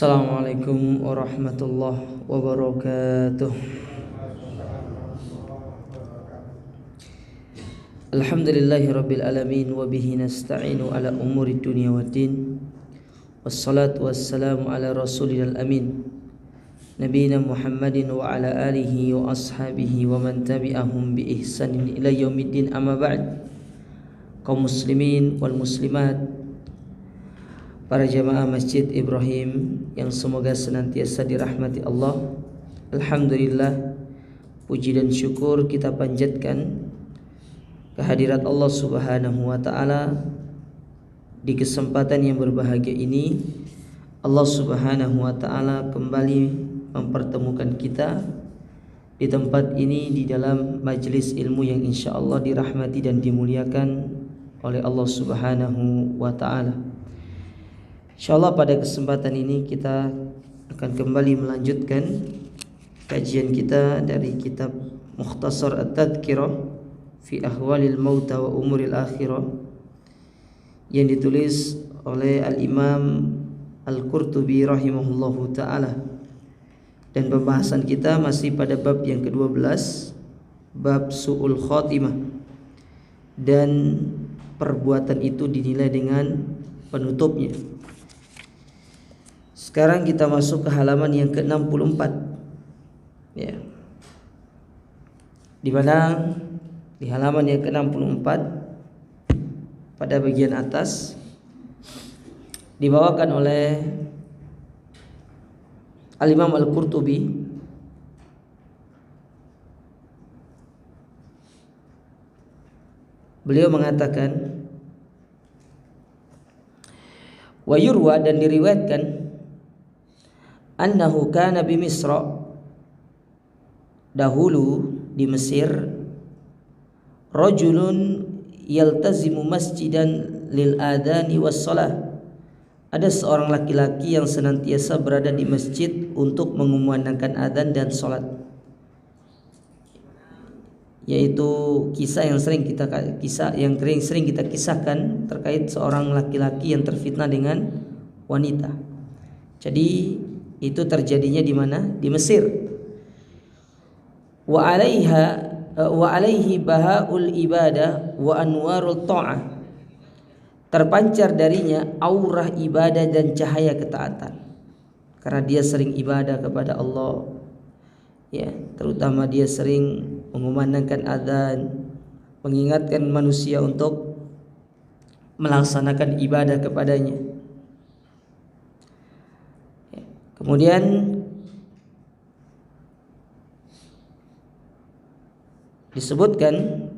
Assalamualaikum warahmatullahi wabarakatuh. Alhamdulillahirabbil alamin wa bihi nasta'inu ala umuri dunya waddin. Wassalatu wassalamu ala rasulil amin nabiyina Muhammadin wa ala alihi wa ashabihi wa man tabi'ahum bi ihsanin ila yaumiddin, amma ba'd. Kaum muslimin wal muslimat, para jamaah Masjid Ibrahim yang semoga senantiasa dirahmati Allah. Alhamdulillah, puji dan syukur kita panjatkan kehadirat Allah Subhanahu wa taala di kesempatan yang berbahagia ini. Allah Subhanahu wa taala kembali mempertemukan kita di tempat ini, di dalam majelis ilmu yang insyaallah dirahmati dan dimuliakan oleh Allah Subhanahu wa taala. InsyaAllah pada kesempatan ini kita akan kembali melanjutkan kajian kita dari kitab Mukhtasar At-Tadhkirah fi Ahwalil Mauta wa Umuril Akhirah yang ditulis oleh Al-Imam Al-Qurtubi rahimahullahu ta'ala. Dan pembahasan kita masih pada bab yang ke-12, bab Su'ul Khatimah, dan perbuatan itu dinilai dengan penutupnya. Sekarang kita masuk ke halaman yang ke-64, ya. Di mana di halaman yang ke-64 pada bagian atas dibawakan oleh Al-Imam Al-Qurtubi beliau mengatakan, wa yurwa, dan diriwayatkan, annahu kana bi Misra, dahulu di Mesir, rajulun yaltazimu masjidan lil adani was shalah, ada seorang laki-laki yang senantiasa berada di masjid untuk mengumandangkan adzan dan salat. Yaitu kisah yang sering kita kisahkan terkait seorang laki-laki yang terfitnah dengan wanita. Jadi itu terjadinya di mana? Di Mesir. Wa alaihi bahaul ibadah wa anwarul ta'ah, terpancar darinya aurah ibadah dan cahaya ketaatan, karena dia sering ibadah kepada Allah, ya, terutama dia sering mengumandangkan adzan, mengingatkan manusia untuk melaksanakan ibadah kepadanya. Kemudian disebutkan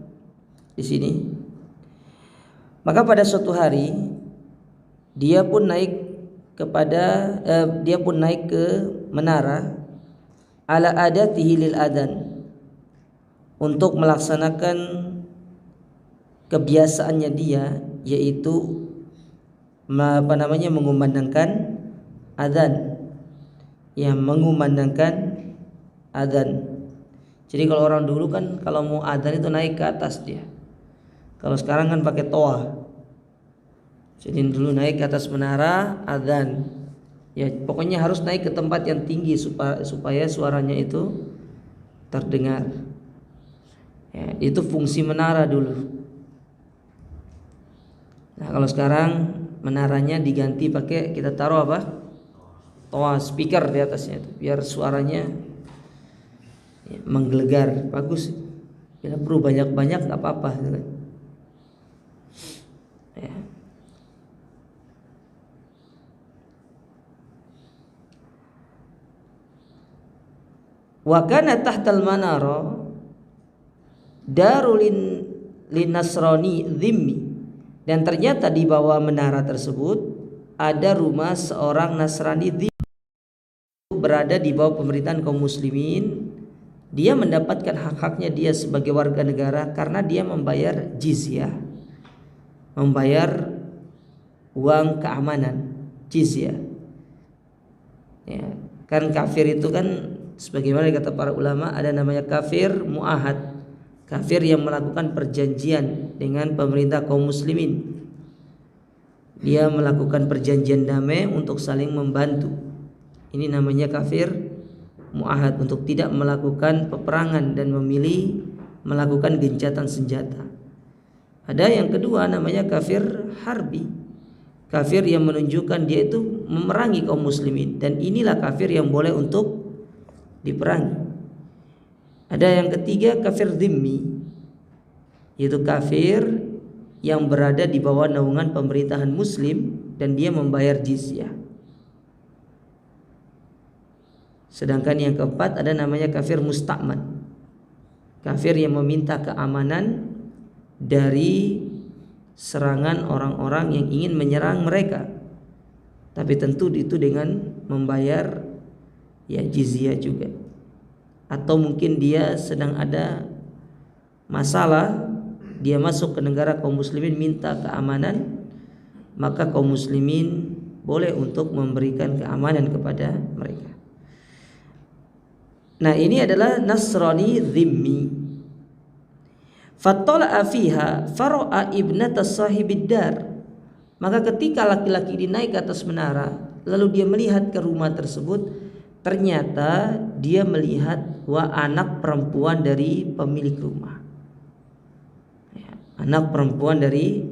di sini, maka pada suatu hari dia pun naik ke menara ala adatihi lil adzan, untuk melaksanakan kebiasaannya dia, yaitu mengumandangkan adzan. Yang mengumandangkan adzan. Jadi kalau orang dulu kan kalau mau adzan itu naik ke atas dia. Kalau sekarang kan pakai toa. Jadi dulu naik ke atas menara adzan. Ya pokoknya harus naik ke tempat yang tinggi supaya suaranya itu terdengar. Ya, itu fungsi menara dulu. Nah kalau sekarang menaranya diganti pakai, kita taruh apa? Toa, speaker di atasnya itu, biar suaranya menggelegar, bagus. Bila perlu banyak-banyak nggak apa-apa, gitu kan. Ya. Wa kana tahtal manara darulin linasrani dhimmi, dan ternyata di bawah menara tersebut ada rumah seorang Nasrani dhimmi, berada di bawah pemerintahan kaum muslimin. Dia mendapatkan hak-haknya dia sebagai warga negara karena dia membayar jizyah, membayar uang keamanan, jizyah. Ya, kan kafir itu kan sebagaimana kata para ulama ada namanya kafir muahad, kafir yang melakukan perjanjian dengan pemerintah kaum muslimin. Dia melakukan perjanjian damai untuk saling membantu. Ini namanya kafir mu'ahad, untuk tidak melakukan peperangan dan memilih melakukan gencatan senjata. Ada yang kedua namanya kafir harbi, kafir yang menunjukkan dia itu memerangi kaum muslimin, dan inilah kafir yang boleh untuk diperangi. Ada yang ketiga kafir dhimmi, yaitu kafir yang berada di bawah naungan pemerintahan muslim dan dia membayar jizyah. Sedangkan yang keempat ada namanya kafir musta'man, kafir yang meminta keamanan dari serangan orang-orang yang ingin menyerang mereka, tapi tentu itu dengan membayar jizyah juga. Atau mungkin dia sedang ada masalah, dia masuk ke negara kaum muslimin minta keamanan, maka kaum muslimin boleh untuk memberikan keamanan kepada mereka. Nah, ini adalah Nasrani dhimmi. Fattala'a fiha fara'a ibnata sahibid dar. Maka ketika laki-laki ini naik ke atas menara, lalu dia melihat ke rumah tersebut, ternyata dia melihat anak perempuan dari pemilik rumah. Anak perempuan dari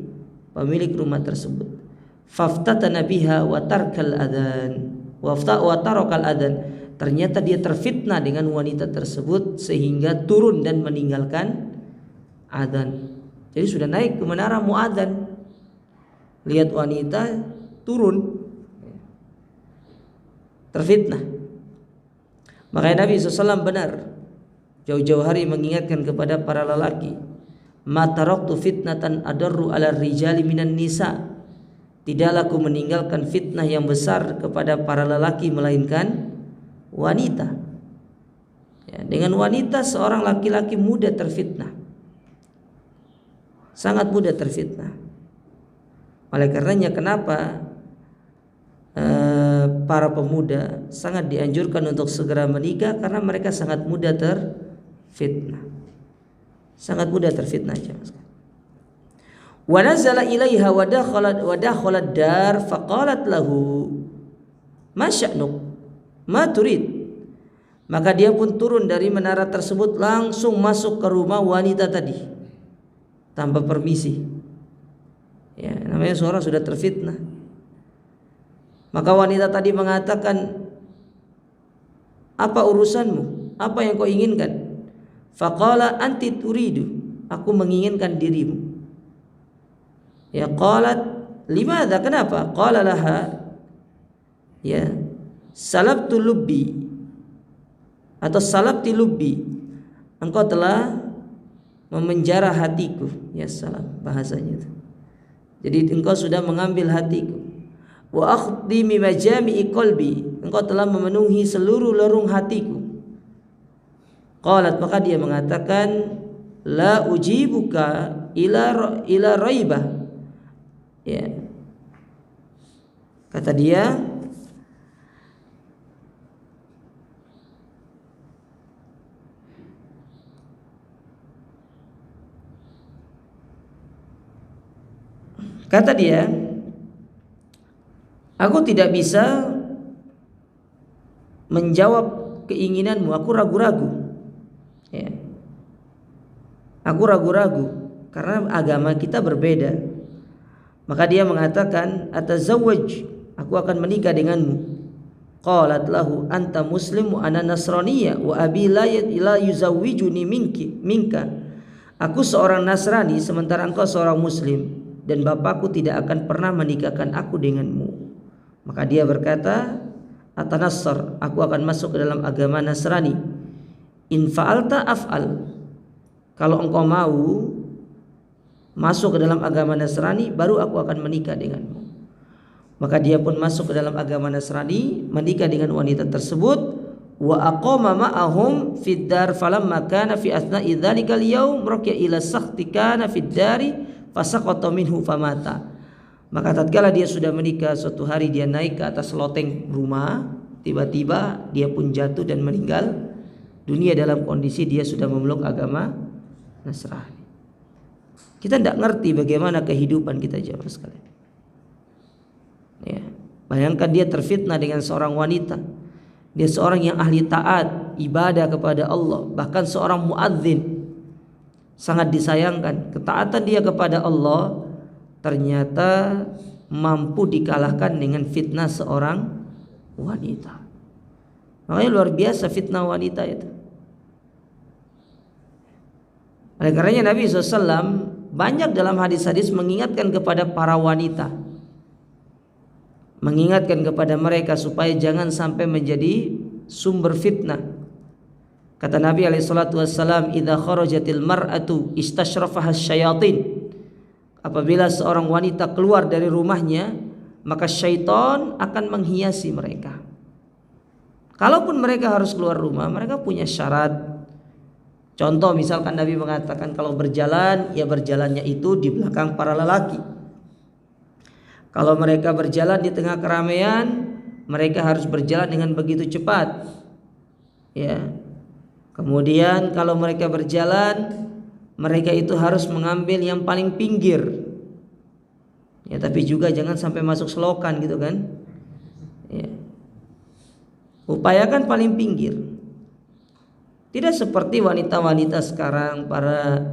pemilik rumah tersebut. Faftatana biha wa tarkal adhan. Wa tarakal adhan. Ternyata dia terfitnah dengan wanita tersebut sehingga turun dan meninggalkan adzan. Jadi sudah naik ke menara mau adzan, lihat wanita turun, terfitnah. Makanya Nabi SAW benar jauh-jauh hari mengingatkan kepada para lelaki, ma taraktu fitnatan adarru ala rijali minan nisa. Tidaklah aku meninggalkan fitnah yang besar kepada para lelaki melainkan wanita. Dengan wanita seorang laki-laki mudah terfitnah, sangat mudah terfitnah. Oleh karenanya kenapa para pemuda sangat dianjurkan untuk segera menikah, karena mereka sangat mudah terfitnah, sangat mudah terfitnah. Wa nazala ilaiha wa dakhalat dar faqalat lahu ma sya'nuk ma turid. Maka dia pun turun dari menara tersebut, langsung masuk ke rumah wanita tadi tanpa permisi. Namanya seorang sudah terfitnah. Maka wanita tadi mengatakan, apa urusanmu? Apa yang kau inginkan? Faqala anti turidu, aku menginginkan dirimu. Qalat limadha, kenapa? Qala laha salabtu lubbi atau salabti lubbi, engkau telah memenjara hatiku. Salam bahasanya itu. Jadi engkau sudah mengambil hatiku. Wa akhdi mi majami'i qalbi, engkau telah memenuhi seluruh lorong hatiku. Qalat, maka dia mengatakan, la ujibuka ila raibah. Kata dia, aku tidak bisa menjawab keinginanmu, aku ragu-ragu. Aku ragu-ragu karena agama kita berbeda. Maka dia mengatakan, atazawwaj, aku akan menikah denganmu. Qalat lahu anta muslim wa ana nasraniyah wa abi la yuzawwijuni minka. Aku seorang Nasrani sementara engkau seorang muslim, dan bapakku tidak akan pernah menikahkan aku denganmu. Maka dia berkata, atanassar, aku akan masuk ke dalam agama Nasrani. In fa'alta af'al, kalau engkau mau masuk ke dalam agama Nasrani, baru aku akan menikah denganmu. Maka dia pun masuk ke dalam agama Nasrani, menikah dengan wanita tersebut. Wa aqama ma'ahum fid dar falamma kana fi athna'i dzalikal yaum raqiya ila sakhti kana fid dari fasaqata minhu famata. Maka tatkala dia sudah menikah, suatu hari dia naik ke atas loteng rumah, tiba-tiba dia pun jatuh dan meninggal dunia dalam kondisi dia sudah memeluk agama Nasrani. Kita tidak ngerti bagaimana kehidupan kita jemaah sekalian. Bayangkan dia terfitnah dengan seorang wanita. Dia seorang yang ahli taat, ibadah kepada Allah. Bahkan seorang muadzin. Sangat disayangkan ketaatan dia kepada Allah ternyata mampu dikalahkan dengan fitnah seorang wanita. Makanya luar biasa fitnah wanita itu. Oleh karenanya Nabi SAW banyak dalam hadis-hadis mengingatkan kepada para wanita, mengingatkan kepada mereka supaya jangan sampai menjadi sumber fitnah. Kata Nabi SAW, "Idza kharajatil mar'atu istashrafaha syayatin." Apabila seorang wanita keluar dari rumahnya, maka syaitan akan menghiasi mereka. Kalaupun mereka harus keluar rumah, mereka punya syarat. Contoh misalkan Nabi mengatakan kalau berjalan, ya berjalannya itu di belakang para lelaki. Kalau mereka berjalan di tengah keramaian, mereka harus berjalan dengan begitu cepat. Ya. Kemudian kalau mereka berjalan, mereka itu harus mengambil yang paling pinggir. Ya, tapi juga jangan sampai masuk selokan gitu kan. Ya. Upayakan paling pinggir. Tidak seperti wanita-wanita sekarang, para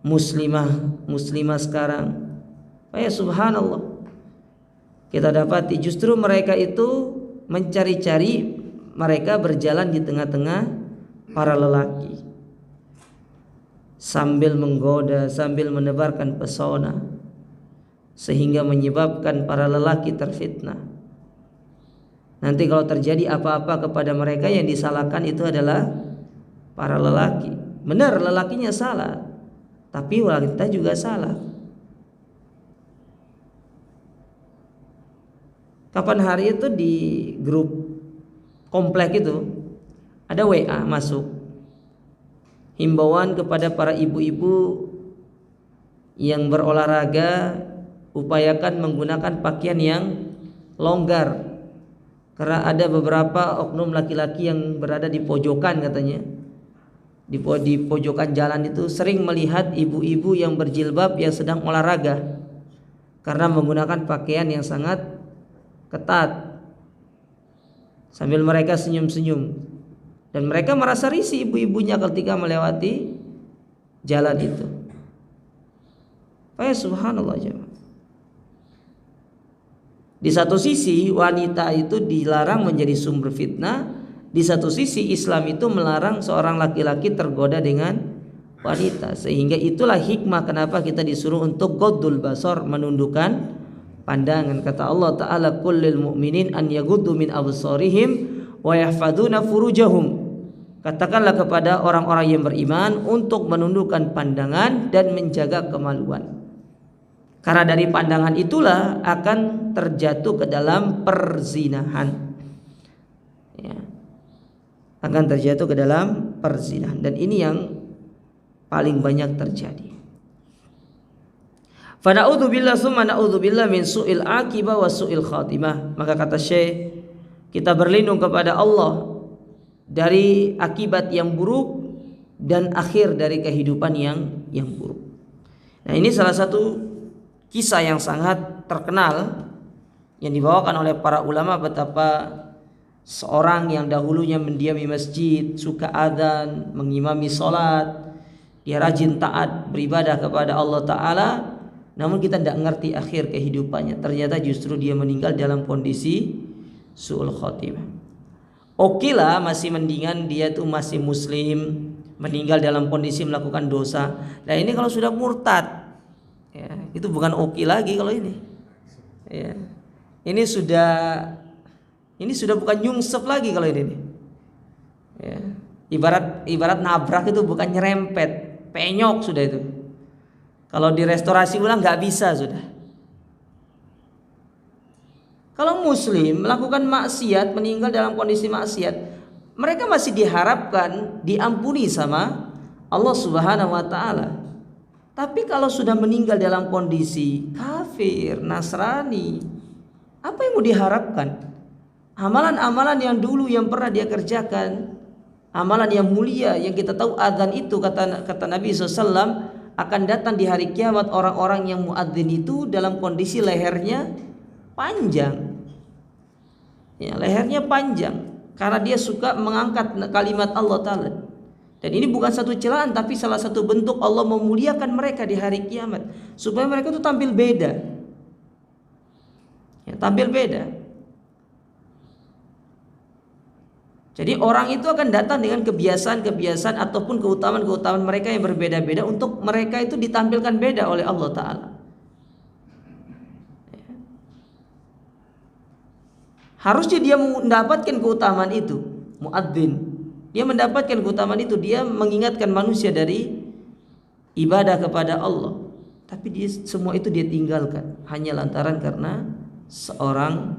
muslimah sekarang. Ya subhanallah. Kita dapati justru mereka itu mencari-cari, mereka berjalan di tengah-tengah para lelaki sambil menggoda, sambil menebarkan pesona, sehingga menyebabkan para lelaki terfitnah. Nanti kalau terjadi apa-apa kepada mereka, yang disalahkan itu adalah para lelaki. Benar, lelakinya salah, tapi wanita juga salah. Kapan hari itu di grup komplek itu ada WA masuk, himbauan kepada para ibu-ibu yang berolahraga, upayakan menggunakan pakaian yang longgar, karena ada beberapa oknum laki-laki yang berada di pojokan, katanya di pojokan jalan itu sering melihat ibu-ibu yang berjilbab yang sedang olahraga karena menggunakan pakaian yang sangat ketat, sambil mereka senyum-senyum. Dan mereka merasa risih ibu-ibunya ketika melewati jalan itu. Subhanallah jemaah. Di satu sisi wanita itu dilarang menjadi sumber fitnah, di satu sisi Islam itu melarang seorang laki-laki tergoda dengan wanita. Sehingga itulah hikmah kenapa kita disuruh untuk ghaddul basar, menundukkan pandangan. Kata Allah Ta'ala, kullil mu'minin an yaghuddu min absarihim wa yahfaduna furujahum. Katakanlah kepada orang-orang yang beriman untuk menundukkan pandangan dan menjaga kemaluan. Karena dari pandangan itulah akan terjatuh ke dalam perzinahan. Ya. Akan terjatuh ke dalam perzinahan. Dan ini yang paling banyak terjadi. Fa na'udzubillah summa na'udzubillah min su'il aqibah wa su'il khatimah. Maka kata Syekh, kita berlindung kepada Allah dari akibat yang buruk dan akhir dari kehidupan yang buruk. Nah, ini salah satu kisah yang sangat terkenal yang dibawakan oleh para ulama, betapa seorang yang dahulunya mendiami masjid, suka adzan, mengimami salat, dia rajin taat beribadah kepada Allah Ta'ala, namun kita tidak mengerti akhir kehidupannya. Ternyata justru dia meninggal dalam kondisi su'ul khotimah. Oke lah, masih mendingan dia tuh masih muslim, meninggal dalam kondisi melakukan dosa. Nah ini kalau sudah murtad, ya, itu bukan oke lagi kalau ini. Ya. Ini sudah bukan nyungsep lagi kalau ini. Ya. Ibarat nabrak itu bukan nyerempet, penyok sudah itu. Kalau direstorasi ulang nggak bisa sudah. Kalau muslim melakukan maksiat, meninggal dalam kondisi maksiat, mereka masih diharapkan diampuni sama Allah Subhanahu wa Ta'ala. Tapi kalau sudah meninggal dalam kondisi kafir, Nasrani, apa yang mau diharapkan? Amalan-amalan yang dulu yang pernah dia kerjakan, amalan yang mulia yang kita tahu adzan itu, kata Nabi SAW, akan datang di hari kiamat orang-orang yang muadzin itu dalam kondisi lehernya panjang. Ya, lehernya panjang. karena dia suka mengangkat kalimat Allah Ta'ala. Dan ini bukan satu celaan, tapi salah satu bentuk Allah memuliakan mereka di hari kiamat, supaya mereka itu tampil beda, ya, tampil beda. Jadi orang itu akan datang dengan kebiasaan-kebiasaan ataupun keutamaan-keutamaan mereka yang berbeda-beda, untuk mereka itu ditampilkan beda oleh Allah Ta'ala. Harusnya dia mendapatkan keutamaan itu, muadzin. Dia mendapatkan keutamaan itu, dia mengingatkan manusia dari ibadah kepada Allah. Tapi semua itu dia tinggalkan hanya lantaran karena seorang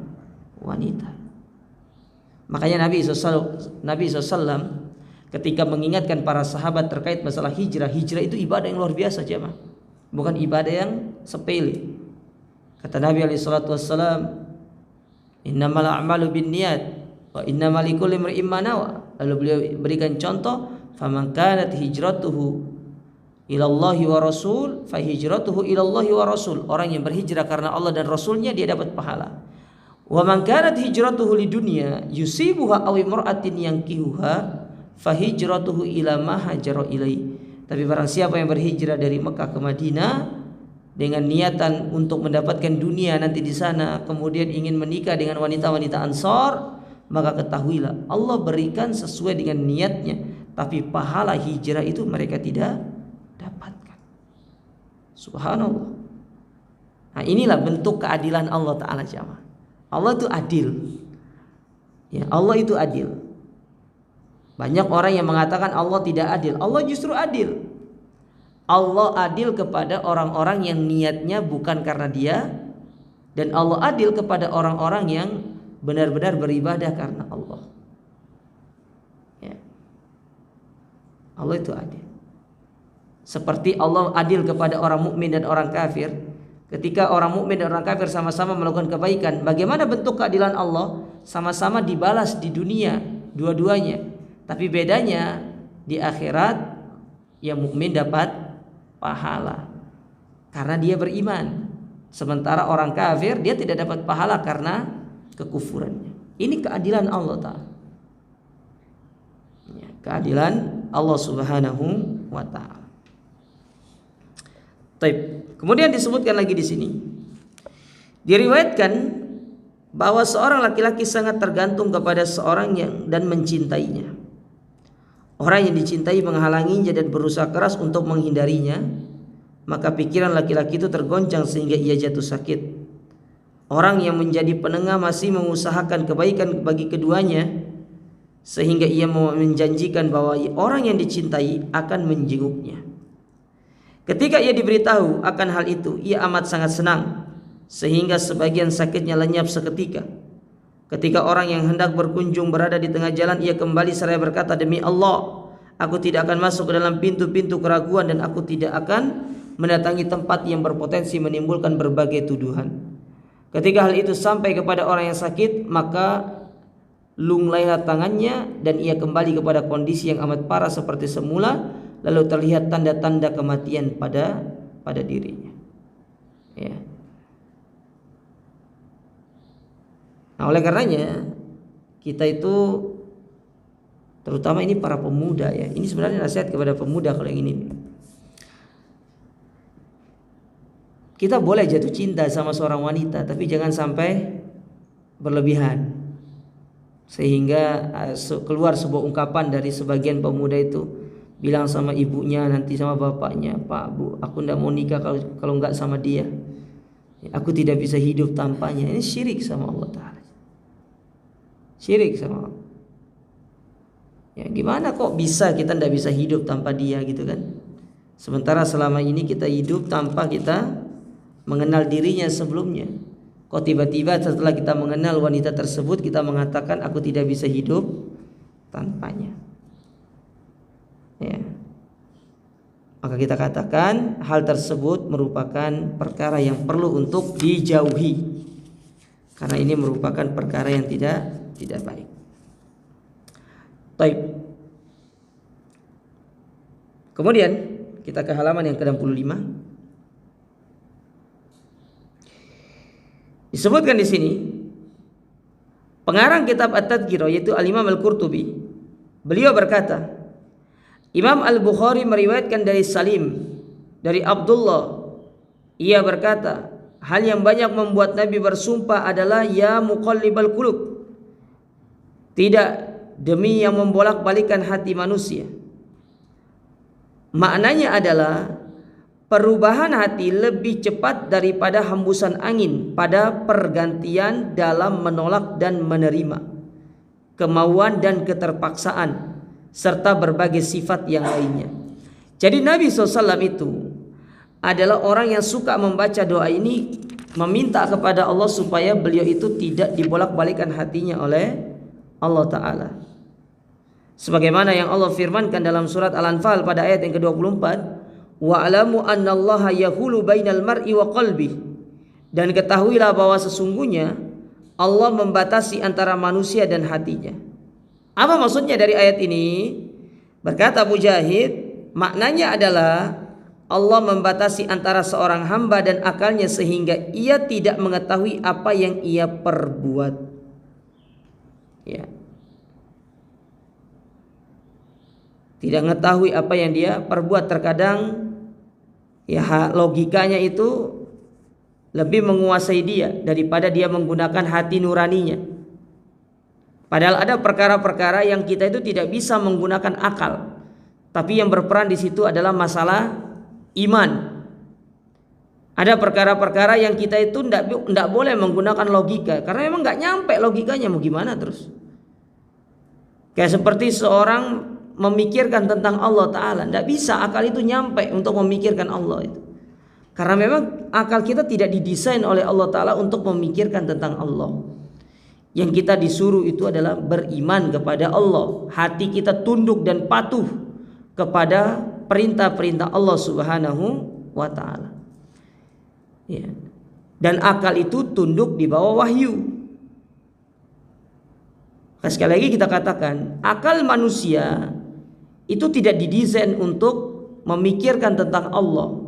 wanita. Makanya Nabi SAW ketika mengingatkan para sahabat terkait masalah hijrah itu ibadah yang luar biasa, jemaah. Bukan ibadah yang sepele. Kata Nabi SAW, innamal a'malu binniyat wa innamal likulli imri'in ma nawa. Lalu beliau berikan contoh, faman kanat hijratuhu ilallahi wa rasul fa hijratuhu ilallahi wa rasul. Orang yang berhijrah karena Allah dan Rasulnya, dia dapat pahala. Wa man kanat hijratuhu lidunya yusibuha aw imra'atin yankihuha fa hijratuhu ila ma hajara ilai. Tapi barang siapa yang berhijrah dari Mekah ke Madinah dengan niatan untuk mendapatkan dunia nanti di sana, kemudian ingin menikah dengan wanita-wanita Ansar, maka ketahuilah Allah berikan sesuai dengan niatnya, tapi pahala hijrah itu mereka tidak dapatkan. Subhanallah. Nah, inilah bentuk keadilan Allah Ta'ala, jamaah. Allah itu adil. Ya, Allah itu adil. Banyak orang yang mengatakan Allah tidak adil. Allah justru adil. Allah adil kepada orang-orang yang niatnya bukan karena dia, dan Allah adil kepada orang-orang yang benar-benar beribadah karena Allah. Ya. Allah itu adil. Seperti Allah adil kepada orang mukmin dan orang kafir. Ketika orang mukmin dan orang kafir sama-sama melakukan kebaikan, bagaimana bentuk keadilan Allah? Sama-sama dibalas di dunia dua-duanya. Tapi bedanya di akhirat, yang mukmin dapat pahala karena dia beriman, sementara orang kafir dia tidak dapat pahala karena kekufurannya. Ini keadilan Allah Ta'ala, ya, keadilan Allah Subhanahu wa Ta'ala. Kemudian disebutkan lagi di sini, diriwayatkan bahwa seorang laki-laki sangat tergantung kepada seorang dan mencintainya. Orang yang dicintai menghalanginya dan berusaha keras untuk menghindarinya, maka pikiran laki-laki itu tergoncang sehingga ia jatuh sakit. Orang yang menjadi penengah masih mengusahakan kebaikan bagi keduanya, sehingga ia menjanjikan bahwa orang yang dicintai akan menjenguknya. Ketika ia diberitahu akan hal itu, ia amat sangat senang, sehingga sebagian sakitnya lenyap seketika. Ketika orang yang hendak berkunjung berada di tengah jalan, ia kembali seraya berkata, demi Allah, aku tidak akan masuk ke dalam pintu-pintu keraguan, dan aku tidak akan mendatangi tempat yang berpotensi menimbulkan berbagai tuduhan. Ketika hal itu sampai kepada orang yang sakit, maka lunglailah tangannya dan ia kembali kepada kondisi yang amat parah seperti semula. Lalu terlihat tanda-tanda kematian pada dirinya. Ya. Nah, oleh karenanya kita itu, terutama ini para pemuda, ya, ini sebenarnya nasihat kepada pemuda kalau yang ini. Kita boleh jatuh cinta sama seorang wanita, tapi jangan sampai berlebihan sehingga keluar sebuah ungkapan dari sebagian pemuda itu, bilang sama ibunya, nanti sama bapaknya, Pak, Bu, aku tidak mau nikah kalau enggak sama dia. Aku tidak bisa hidup tanpanya. Ini syirik sama Allah Ta'ala. Syirik sama Allah. Ya, gimana kok bisa kita tidak bisa hidup tanpa dia gitu kan? Sementara selama ini kita hidup tanpa kita mengenal dirinya sebelumnya. Kok tiba-tiba setelah kita mengenal wanita tersebut, kita mengatakan aku tidak bisa hidup tanpanya. Ya. Maka kita katakan hal tersebut merupakan perkara yang perlu untuk dijauhi, karena ini merupakan perkara yang tidak baik. Baik. Kemudian kita ke halaman yang ke-65. Disebutkan di sini Pengarang kitab At-Tadhkirah yaitu Al-Imam Al-Qurtubi, beliau berkata, Imam Al-Bukhari meriwayatkan dari Salim, dari Abdullah, ia berkata, hal yang banyak membuat Nabi bersumpah adalah ya muqallibal qulub, tidak, demi yang membolak-balikan hati manusia. Maknanya adalah perubahan hati lebih cepat daripada hembusan angin pada pergantian dalam menolak dan menerima, kemauan dan keterpaksaan, serta berbagai sifat yang lainnya. Jadi Nabi SAW itu adalah orang yang suka membaca doa ini, meminta kepada Allah supaya beliau itu tidak dibolak-balikan hatinya oleh Allah Ta'ala. Sebagaimana yang Allah firmankan dalam surat Al-Anfal pada ayat yang ke-24, wa'alamu annallaha yahulu bainal mar'i wa qalbi, dan ketahuilah bahwa sesungguhnya Allah membatasi antara manusia dan hatinya. Apa maksudnya dari ayat ini? Berkata Mujahid, maknanya adalah Allah membatasi antara seorang hamba dan akalnya sehingga ia tidak mengetahui apa yang ia perbuat. Ya. Tidak mengetahui apa yang dia perbuat. Terkadang ya logikanya itu lebih menguasai dia daripada dia menggunakan hati nuraninya. Padahal ada perkara-perkara yang kita itu tidak bisa menggunakan akal, tapi yang berperan di situ adalah masalah iman. Ada perkara-perkara yang kita itu tidak boleh menggunakan logika, karena memang nggak nyampe logikanya, mau gimana terus. Kayak seperti seorang memikirkan tentang Allah Ta'ala, tidak bisa akal itu nyampe untuk memikirkan Allah itu, karena memang akal kita tidak didesain oleh Allah Ta'ala untuk memikirkan tentang Allah. Yang kita disuruh itu adalah beriman kepada Allah, hati kita tunduk dan patuh kepada perintah-perintah Allah Subhanahu wa Ta'ala, ya. Dan akal itu tunduk di bawah wahyu. Sekali lagi kita katakan, akal manusia itu tidak didesain untuk memikirkan tentang Allah,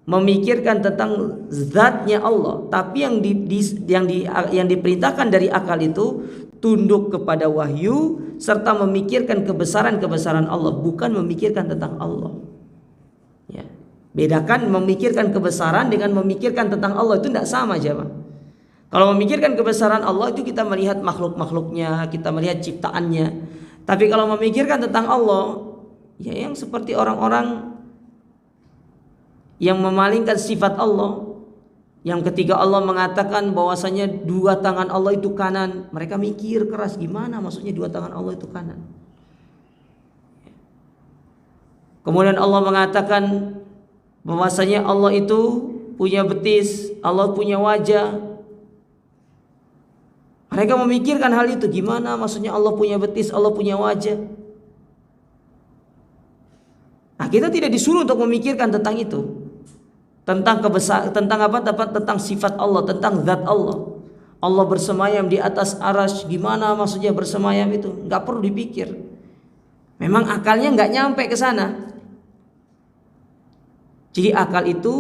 memikirkan tentang zatnya Allah, tapi yang diperintahkan dari akal itu tunduk kepada wahyu serta memikirkan kebesaran-kebesaran Allah, bukan memikirkan tentang Allah. Ya. Bedakan memikirkan kebesaran dengan memikirkan tentang Allah, itu tidak sama, jemaah. Kalau memikirkan kebesaran Allah itu kita melihat makhluk-makhluknya, kita melihat ciptaannya. Tapi kalau memikirkan tentang Allah, ya yang seperti orang-orang yang memalingkan sifat Allah, yang ketika Allah mengatakan bahwasanya dua tangan Allah itu kanan, mereka mikir keras, gimana maksudnya dua tangan Allah itu kanan. Kemudian Allah mengatakan bahwasanya Allah itu punya betis, Allah punya wajah. Mereka memikirkan hal itu, gimana maksudnya Allah punya betis, Allah punya wajah. Nah, kita tidak disuruh untuk memikirkan tentang itu, tentang tentang sifat Allah, tentang zat Allah. Allah bersemayam di atas arasy, gimana maksudnya bersemayam itu? Nggak perlu dipikir. Memang akalnya nggak nyampe ke sana. Jadi akal itu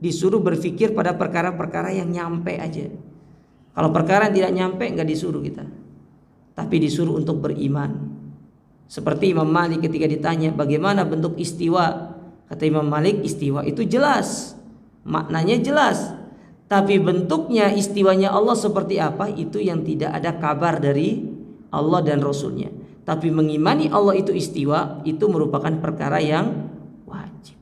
disuruh berpikir pada perkara-perkara yang nyampe aja. Kalau perkara yang tidak nyampe nggak disuruh kita, tapi disuruh untuk beriman. Seperti Imam Malik ketika ditanya bagaimana bentuk istiwa, kata Imam Malik, istiwa itu jelas, maknanya jelas, tapi bentuknya istiwanya Allah seperti apa itu yang tidak ada kabar dari Allah dan Rasulnya. Tapi mengimani Allah itu istiwa, itu merupakan perkara yang wajib.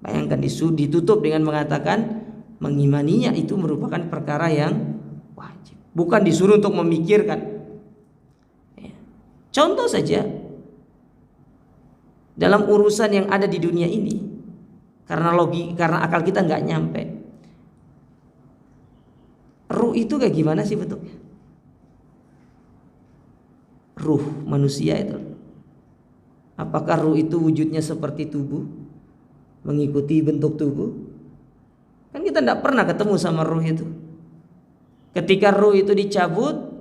Bayangkan ditutup dengan mengatakan mengimaninya itu merupakan perkara yang wajib, bukan disuruh untuk memikirkan. Contoh saja dalam urusan yang ada di dunia ini, karena akal kita nggak nyampe. Ruh itu kayak gimana sih bentuknya? Ruh manusia itu, apakah ruh itu wujudnya seperti tubuh, mengikuti bentuk tubuh? Kan kita tidak pernah ketemu sama ruh itu. Ketika ruh itu dicabut,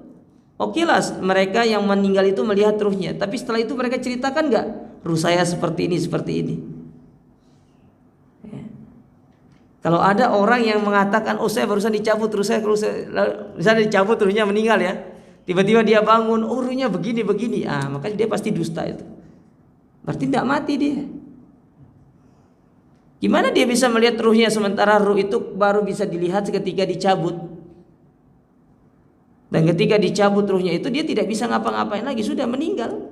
okelah mereka yang meninggal itu melihat ruhnya, tapi setelah itu mereka ceritakan nggak, ruh saya seperti ini, seperti ini. Ya. Kalau ada orang yang mengatakan, oh saya barusan dicabut ruh saya, misalnya dicabut ruhnya meninggal ya, Tiba-tiba dia bangun, ruhnya begini, makanya dia pasti dusta itu. Berarti tidak mati dia. Gimana dia bisa melihat ruhnya sementara ruh itu baru bisa dilihat ketika dicabut. Dan ketika dicabut ruhnya itu dia tidak bisa ngapa-ngapain lagi, sudah meninggal.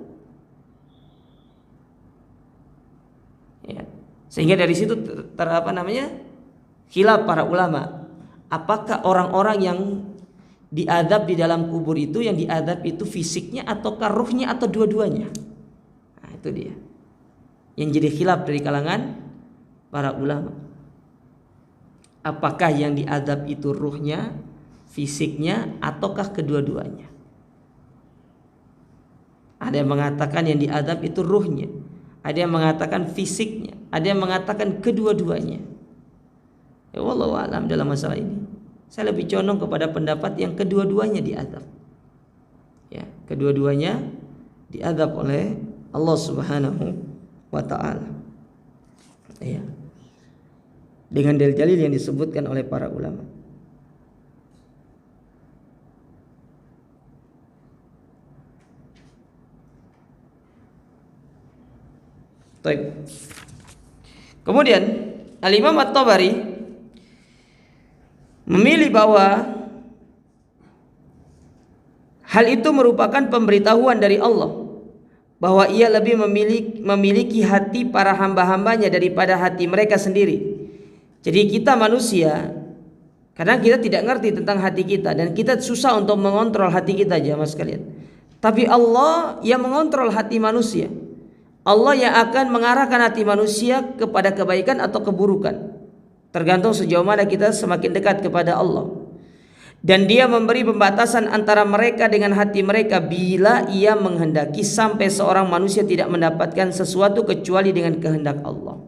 Ya. Sehingga dari situ khilaf para ulama. Apakah orang-orang yang diadab di dalam kubur itu yang diadab itu fisiknya ataukah ruhnya atau dua-duanya? Nah, itu dia. Yang jadi khilaf dari kalangan para ulama. Apakah yang diadab itu ruhnya, fisiknya ataukah kedua-duanya? Ada yang mengatakan yang diadab itu ruhnya, ada yang mengatakan fisiknya, ada yang mengatakan kedua-duanya. Ya wallahu a'lam dalam masalah ini. Saya lebih condong kepada pendapat yang kedua-duanya diadab. Ya, kedua-duanya diadab oleh Allah Subhanahu wa taala. Ya. Dengan dalil-dalil yang disebutkan oleh para ulama. Baik. Kemudian Al-Imam At-Tabari memilih bahwa hal itu merupakan pemberitahuan dari Allah bahwa ia lebih memiliki hati para hamba-hambanya daripada hati mereka sendiri. Jadi kita manusia, kadang kita tidak ngerti tentang hati kita dan kita susah untuk mengontrol hati kita, jemaah sekalian. Tapi Allah yang mengontrol hati manusia. Allah yang akan mengarahkan hati manusia kepada kebaikan atau keburukan. Tergantung sejauh mana kita semakin dekat kepada Allah. Dan dia memberi pembatasan antara mereka dengan hati mereka bila ia menghendaki, sampai seorang manusia tidak mendapatkan sesuatu kecuali dengan kehendak Allah.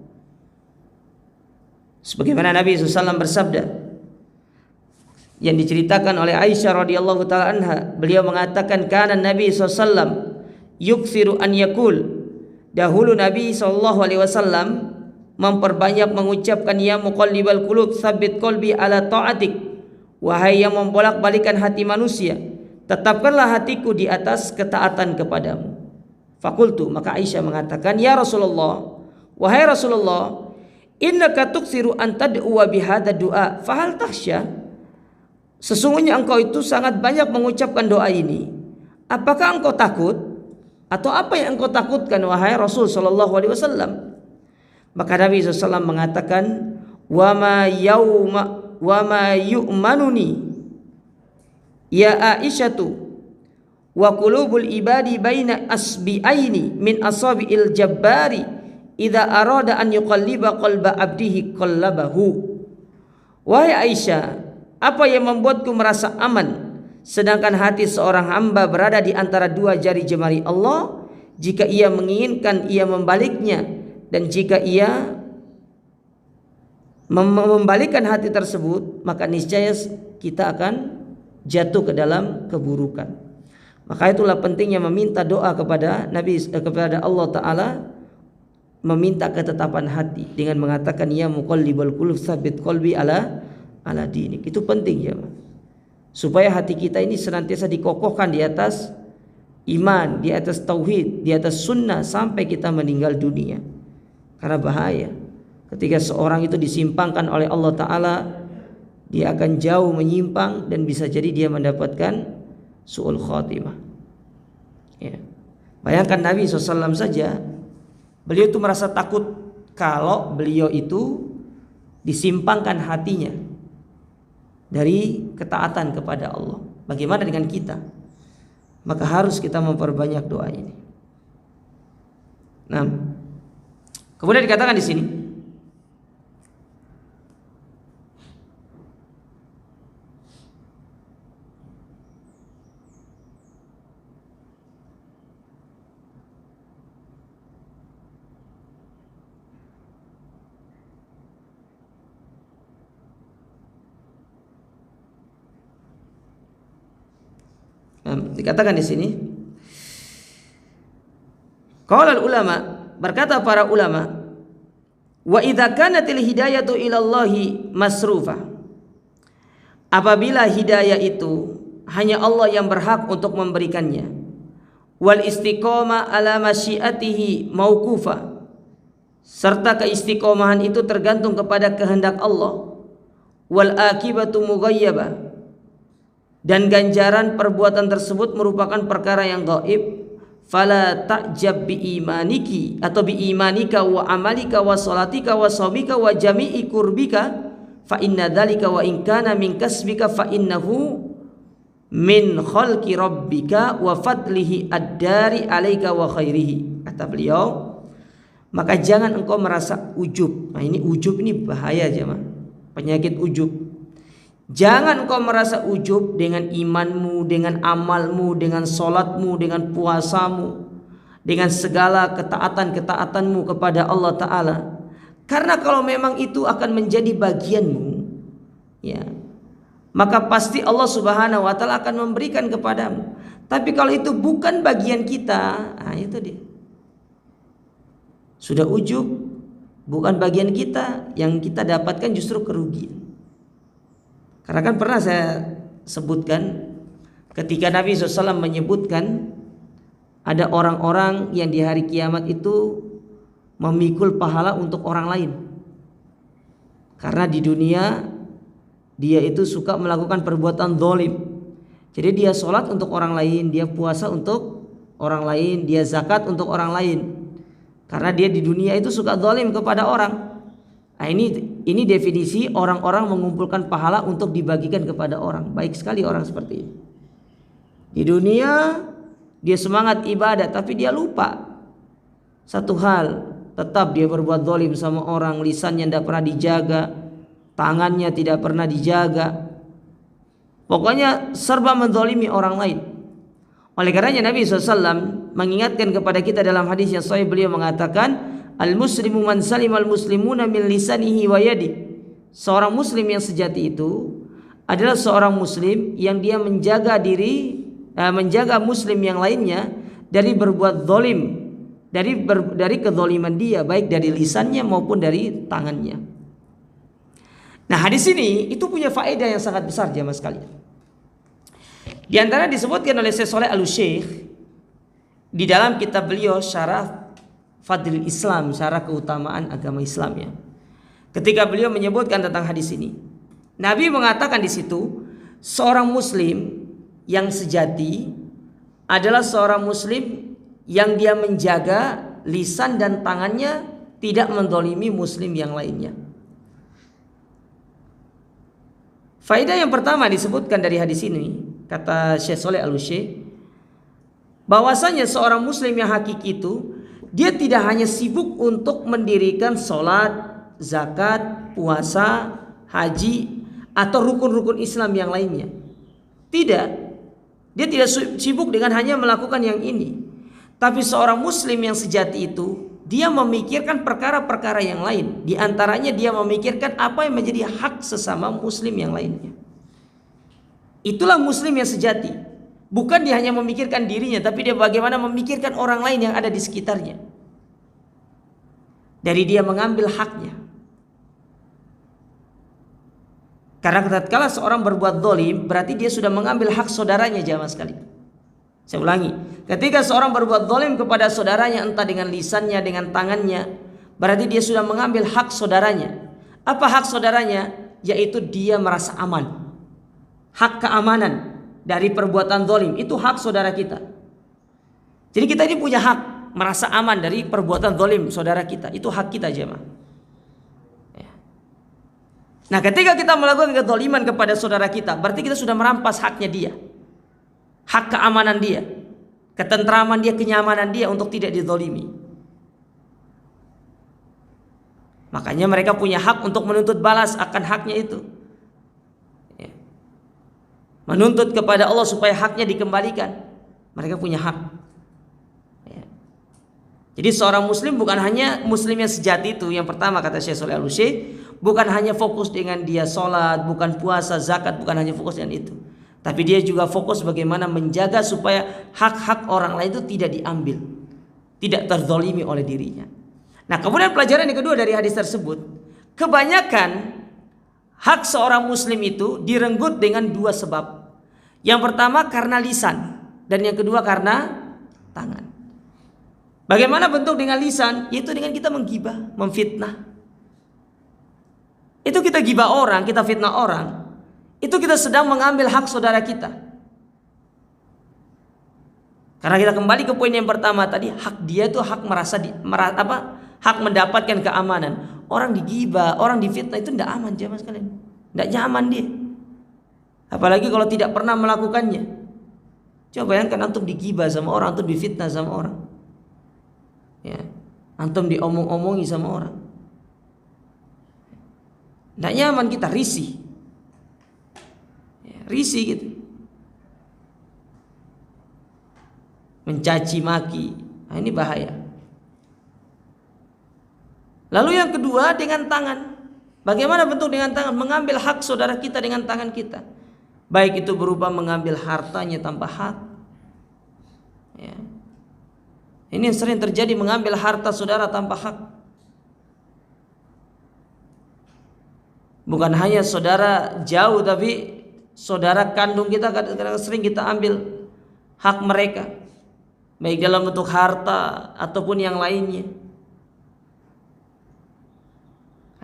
Sebagaimana Nabi SAW bersabda yang diceritakan oleh Aisyah radhiyallahu taala anha, beliau mengatakan kana Nabi SAW yuksiru an yakul, dahulu Nabi SAW memperbanyak mengucapkan ya muqallibal qulub tsabbit qalbi ala ta'atik, wahai yang membolak-balikan hati manusia, tetapkanlah hatiku di atas ketaatan kepadamu. Fakultu, maka Aisyah mengatakan, ya Rasulullah, wahai Rasulullah, innaka tuksiru an tad'u bihadza du'a fahal takhsha, sesungguhnya engkau itu sangat banyak mengucapkan doa ini, apakah engkau takut? Atau apa yang engkau takutkan wahai Rasul sallallahu alaihi wasallam? Maka Nabi SAW mengatakan, wa ma yu'manuni ya Aisyatu wa qulubul ibadi baina asbi'aini min asabi'il jabbari idza arada an yuqalliba qalba abdihi qallabahu. Wahai Aisyah, apa yang membuatku merasa aman sedangkan hati seorang hamba berada di antara dua jari jemari Allah? Jika ia menginginkan, ia membaliknya, dan jika ia membalikkan hati tersebut, maka niscaya kita akan jatuh ke dalam keburukan. Maka itulah pentingnya meminta doa kepada kepada Allah Ta'ala, meminta ketetapan hati dengan mengatakan ya muqallibal qulub tsabbit qalbi ala dinik. Itu penting ya, supaya hati kita ini senantiasa dikokohkan di atas iman, di atas tauhid, di atas sunnah sampai kita meninggal dunia. Karena bahaya ketika seorang itu disimpangkan oleh Allah Ta'ala, dia akan jauh menyimpang dan bisa jadi dia mendapatkan su'ul khatimah. Ya. Bayangkan Nabi SAW saja, beliau itu merasa takut kalau beliau itu disimpangkan hatinya dari ketaatan kepada Allah. Bagaimana dengan kita? Maka harus kita memperbanyak doa ini. Nah, kemudian dikatakan di sini, dikatakan di sini, qala ulama, berkata para ulama, wa idza kanatil hidayatu ilallahi masrufa, apabila hidayah itu hanya Allah yang berhak untuk memberikannya. Wal istiqomah ala masyiatihi mauqufa, serta keistiqomahan itu tergantung kepada kehendak Allah. Wal akibatu mughayyabah, dan ganjaran perbuatan tersebut merupakan perkara yang gaib. Fala ta'jab bi imaniki atau bi imanika wa amalika wa salatika wa shaumika wa jami'i kurbika fa inna dzalika wa in kana min kasbika fa innahu min khalqi rabbika wa fadlihi ad-dari alaika wa khairihi. Kata beliau, maka jangan engkau merasa ujub. Nah, ini ujub ini bahaya jemaah. Penyakit ujub. Jangan engkau merasa ujub dengan imanmu, dengan amalmu, dengan solatmu, dengan puasamu, dengan segala ketaatan-ketaatanmu kepada Allah Ta'ala. Karena kalau memang itu akan menjadi bagianmu, ya, maka pasti Allah Subhanahu wa Ta'ala akan memberikan kepadamu. Tapi kalau itu bukan bagian kita, nah itu dia. Sudah ujub, bukan bagian kita, yang kita dapatkan justru kerugian. Karena kan pernah saya sebutkan ketika Nabi SAW menyebutkan ada orang-orang yang di hari kiamat itu memikul pahala untuk orang lain. Karena di dunia dia itu suka melakukan perbuatan zalim. Jadi dia sholat untuk orang lain, dia puasa untuk orang lain, dia zakat untuk orang lain. Karena dia di dunia itu suka zalim kepada orang. Nah, ini definisi orang-orang mengumpulkan pahala untuk dibagikan kepada orang. Baik sekali orang seperti ini. Di dunia dia semangat ibadah, tapi dia lupa satu hal, tetap dia berbuat zalim sama orang, lisannya tidak pernah dijaga, tangannya tidak pernah dijaga. Pokoknya serba menzalimi orang lain. Oleh karenanya Nabi SAW mengingatkan kepada kita dalam hadis yang sahih, beliau mengatakan, al-muslimu man salimal muslimuna min lisanihi wa yadi. Seorang muslim yang sejati itu adalah seorang muslim yang dia menjaga menjaga muslim yang lainnya dari berbuat zalim, dari kezaliman dia, baik dari lisannya maupun dari tangannya. Nah, hadis ini itu punya faedah yang sangat besar jemaah sekalian. Di antara disebutkan oleh Syekh Shalih Al-Syekh di dalam kitab beliau Syarah Fadlil Islam, syarah keutamaan agama Islam ya. Ketika beliau menyebutkan tentang hadis ini, Nabi mengatakan di situ, seorang muslim yang sejati adalah seorang muslim yang dia menjaga lisan dan tangannya tidak menzalimi muslim yang lainnya. Faedah yang pertama disebutkan dari hadis ini, kata Syekh Shalih Al-Syekh, bahwasanya seorang muslim yang hakiki itu dia tidak hanya sibuk untuk mendirikan sholat, zakat, puasa, haji, atau rukun-rukun Islam yang lainnya. Tidak. Dia tidak sibuk dengan hanya melakukan yang ini. Tapi seorang muslim yang sejati itu, dia memikirkan perkara-perkara yang lain. Di antaranya dia memikirkan apa yang menjadi hak sesama muslim yang lainnya. Itulah muslim yang sejati. Bukan dia hanya memikirkan dirinya, tapi dia bagaimana memikirkan orang lain yang ada di sekitarnya. Dari dia mengambil haknya. Karena tatkala seorang berbuat zalim, berarti dia sudah mengambil hak saudaranya jamaah sekalian. Saya ulangi, ketika seorang berbuat zalim kepada saudaranya, entah dengan lisannya, dengan tangannya, berarti dia sudah mengambil hak saudaranya. Apa hak saudaranya? Yaitu dia merasa aman. Hak keamanan dari perbuatan zalim, itu hak saudara kita. Jadi kita ini punya hak merasa aman dari perbuatan zalim saudara kita. Itu hak kita jemaah. Nah, ketika kita melakukan kezaliman kepada saudara kita, berarti kita sudah merampas haknya dia. Hak keamanan dia, ketentraman dia, kenyamanan dia untuk tidak dizalimi. Makanya mereka punya hak untuk menuntut balas akan haknya itu. Menuntut kepada Allah supaya haknya dikembalikan. Mereka punya hak. Jadi seorang muslim bukan hanya muslim yang sejati itu. Yang pertama kata Syekh Shalih Al-Syekh, bukan hanya fokus dengan dia sholat, bukan puasa, zakat, bukan hanya fokus dengan itu. Tapi dia juga fokus bagaimana menjaga supaya hak-hak orang lain itu tidak diambil, tidak terzalimi oleh dirinya. Nah, kemudian pelajaran yang kedua dari hadis tersebut, kebanyakan hak seorang muslim itu direnggut dengan dua sebab. Yang pertama karena lisan, dan yang kedua karena tangan. Bagaimana bentuk dengan lisan? Yaitu dengan kita menggibah, memfitnah. Itu kita gibah orang, kita fitnah orang. Itu kita sedang mengambil hak saudara kita. Karena kita kembali ke poin yang pertama tadi, hak dia itu hak hak mendapatkan keamanan. Orang digibah, orang difitnah itu tidak aman jemaah sekalian. Tidak nyaman dia. Apalagi kalau tidak pernah melakukannya. Coba bayangkan antum digibah sama orang, antum difitnah sama orang. Ya, antum diomong-omongi sama orang. Tidak nyaman kita, risih. Ya, risih gitu. Mencaci maki. Nah, ini bahaya. Lalu yang kedua dengan tangan. Bagaimana bentuk dengan tangan? Mengambil hak saudara kita dengan tangan kita. Baik itu berupa mengambil hartanya tanpa hak. Ya. Ini yang sering terjadi, mengambil harta saudara tanpa hak. Bukan hanya saudara jauh, tapi saudara kandung kita kadang-kadang sering kita ambil hak mereka. Baik dalam bentuk harta ataupun yang lainnya.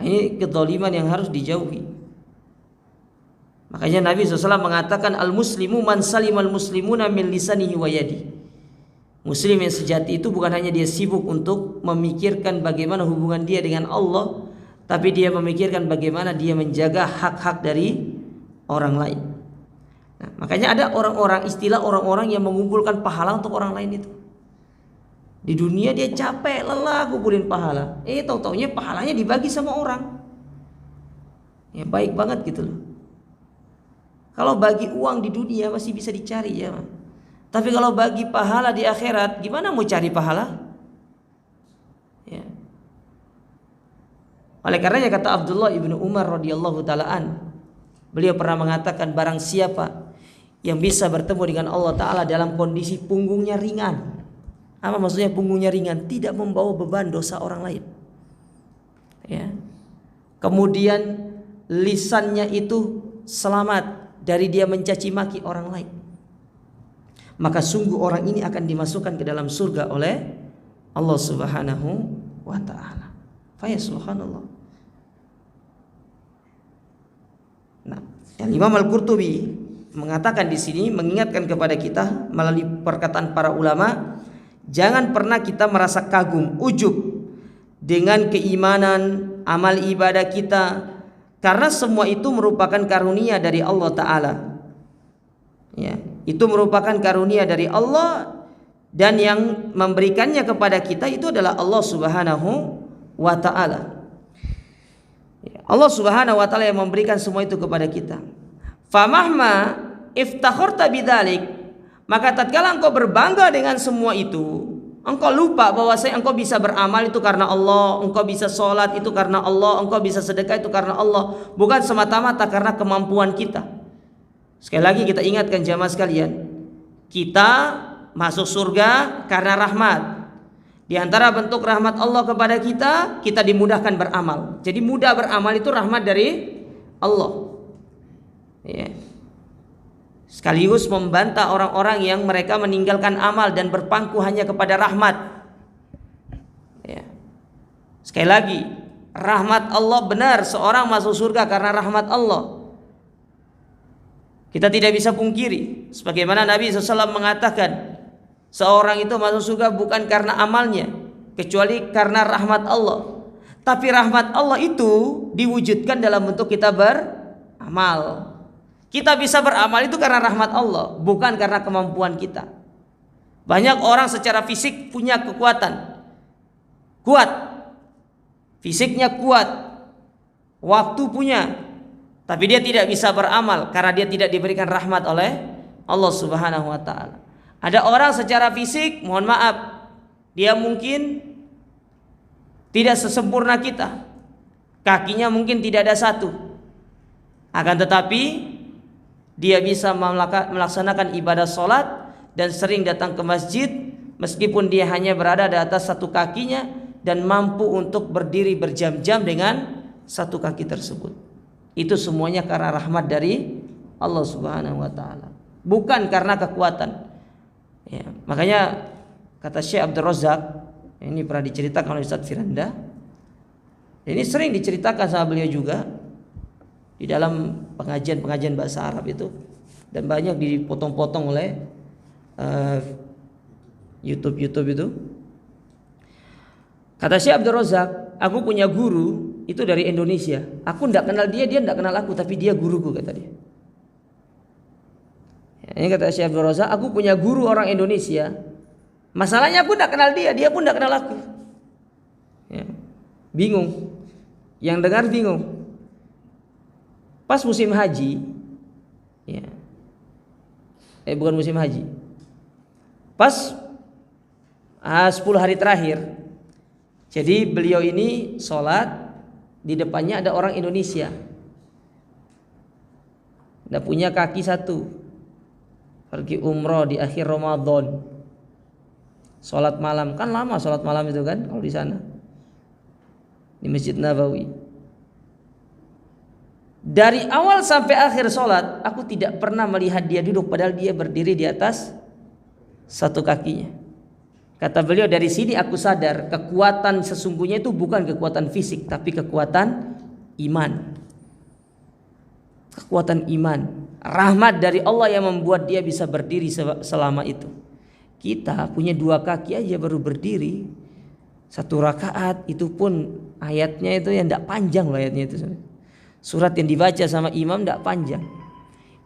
Ini kezaliman yang harus dijauhi. Makanya Nabi SAW mengatakan al-muslimu man salimal muslimuna min lisanihi wa yadi. Muslim yang sejati itu bukan hanya dia sibuk untuk memikirkan bagaimana hubungan dia dengan Allah, tapi dia memikirkan bagaimana dia menjaga hak-hak dari orang lain. Nah, makanya ada istilah orang-orang yang mengumpulkan pahala untuk orang lain itu. Di dunia dia capek, lelah kumpulin pahala. Tahu-taunya pahalanya dibagi sama orang. Ya baik banget gitu loh. Kalau bagi uang di dunia masih bisa dicari ya. Tapi kalau bagi pahala di akhirat, gimana mau cari pahala? Ya. Oleh karenanya kata Abdullah ibnu Umar radhiyallahu taalaan, beliau pernah mengatakan barang siapa yang bisa bertemu dengan Allah Ta'ala dalam kondisi punggungnya ringan. Apa maksudnya punggungnya ringan? Tidak membawa beban dosa orang lain. Ya. Kemudian lisannya itu selamat dari dia mencaci maki orang lain. Maka sungguh orang ini akan dimasukkan ke dalam surga oleh Allah Subhanahu wa Ta'ala. Fa subhanallah. Nah, yang Imam Al-Qurtubi mengatakan di sini, mengingatkan kepada kita melalui perkataan para ulama, jangan pernah kita merasa kagum, ujub dengan keimanan, amal ibadah kita, karena semua itu merupakan karunia dari Allah Ta'ala. Ya, itu merupakan karunia dari Allah, dan yang memberikannya kepada kita itu adalah Allah Subhanahu wa Ta'ala. Allah Subhanahu wa Ta'ala yang memberikan semua itu kepada kita. Famahma iftakhorta bidzalik, maka tatkala engkau berbangga dengan semua itu, engkau lupa bahwa engkau bisa beramal itu karena Allah, engkau bisa sholat itu karena Allah, engkau bisa sedekah itu karena Allah, bukan semata-mata karena kemampuan kita. Sekali lagi kita ingatkan jamaah sekalian, kita masuk surga karena rahmat. Di antara bentuk rahmat Allah kepada kita, kita dimudahkan beramal. Jadi mudah beramal itu rahmat dari Allah. Ya. Sekaligus membantah orang-orang yang mereka meninggalkan amal dan berpangku hanya kepada rahmat. Ya. Sekali lagi, rahmat Allah benar, seorang masuk surga karena rahmat Allah. Kita tidak bisa pungkiri, sebagaimana Nabi SAW mengatakan, seorang itu masuk surga bukan karena amalnya, kecuali karena rahmat Allah. Tapi rahmat Allah itu diwujudkan dalam bentuk kita beramal. Kita bisa beramal itu karena rahmat Allah, bukan karena kemampuan kita. Banyak orang secara fisik punya kekuatan, kuat, fisiknya kuat, waktu punya, tapi dia tidak bisa beramal karena dia tidak diberikan rahmat oleh Allah Subhanahu wa Ta'ala. Ada orang secara fisik, mohon maaf, dia mungkin tidak sesempurna kita, kakinya mungkin tidak ada satu, akan tetapi dia bisa melaksanakan ibadah sholat dan sering datang ke masjid meskipun dia hanya berada di atas satu kakinya dan mampu untuk berdiri berjam-jam dengan satu kaki tersebut. Itu semuanya karena rahmat dari Allah Subhanahu wa Ta'ala. bukan karena kekuatan. Ya, makanya kata Syekh Abdul Razak, ini pernah diceritakan oleh Ustaz Firanda. Ini sering diceritakan sama beliau juga di dalam pengajian bahasa Arab itu, dan banyak dipotong-potong oleh YouTube itu. Kata Syekh Abdul Razak, aku punya guru itu dari Indonesia. Aku tidak kenal dia tidak kenal aku, tapi dia guruku, kata dia. Ini kata Syekh Abdul Razak, aku punya guru orang Indonesia. Masalahnya aku tidak kenal dia pun tidak kenal aku. Ya. Bingung. Yang dengar bingung. Pas musim haji, ya. Bukan musim haji. Pas 10 hari terakhir. Jadi beliau ini sholat, di depannya ada orang Indonesia. Tidak punya kaki satu. Pergi umroh di akhir Ramadan. Sholat malam, kan lama sholat malam itu kan kalau di sana, di Masjid Nabawi. Dari awal sampai akhir sholat, aku tidak pernah melihat dia duduk, padahal dia berdiri di atas satu kakinya. Kata beliau, dari sini aku sadar kekuatan sesungguhnya itu bukan kekuatan fisik, tapi kekuatan iman. Kekuatan iman, rahmat dari Allah yang membuat dia bisa berdiri selama itu. Kita punya 2 kaki aja baru berdiri 1 rakaat, itu pun ayatnya itu yang tidak panjang loh ayatnya itu. Surat yang dibaca sama imam tidak panjang.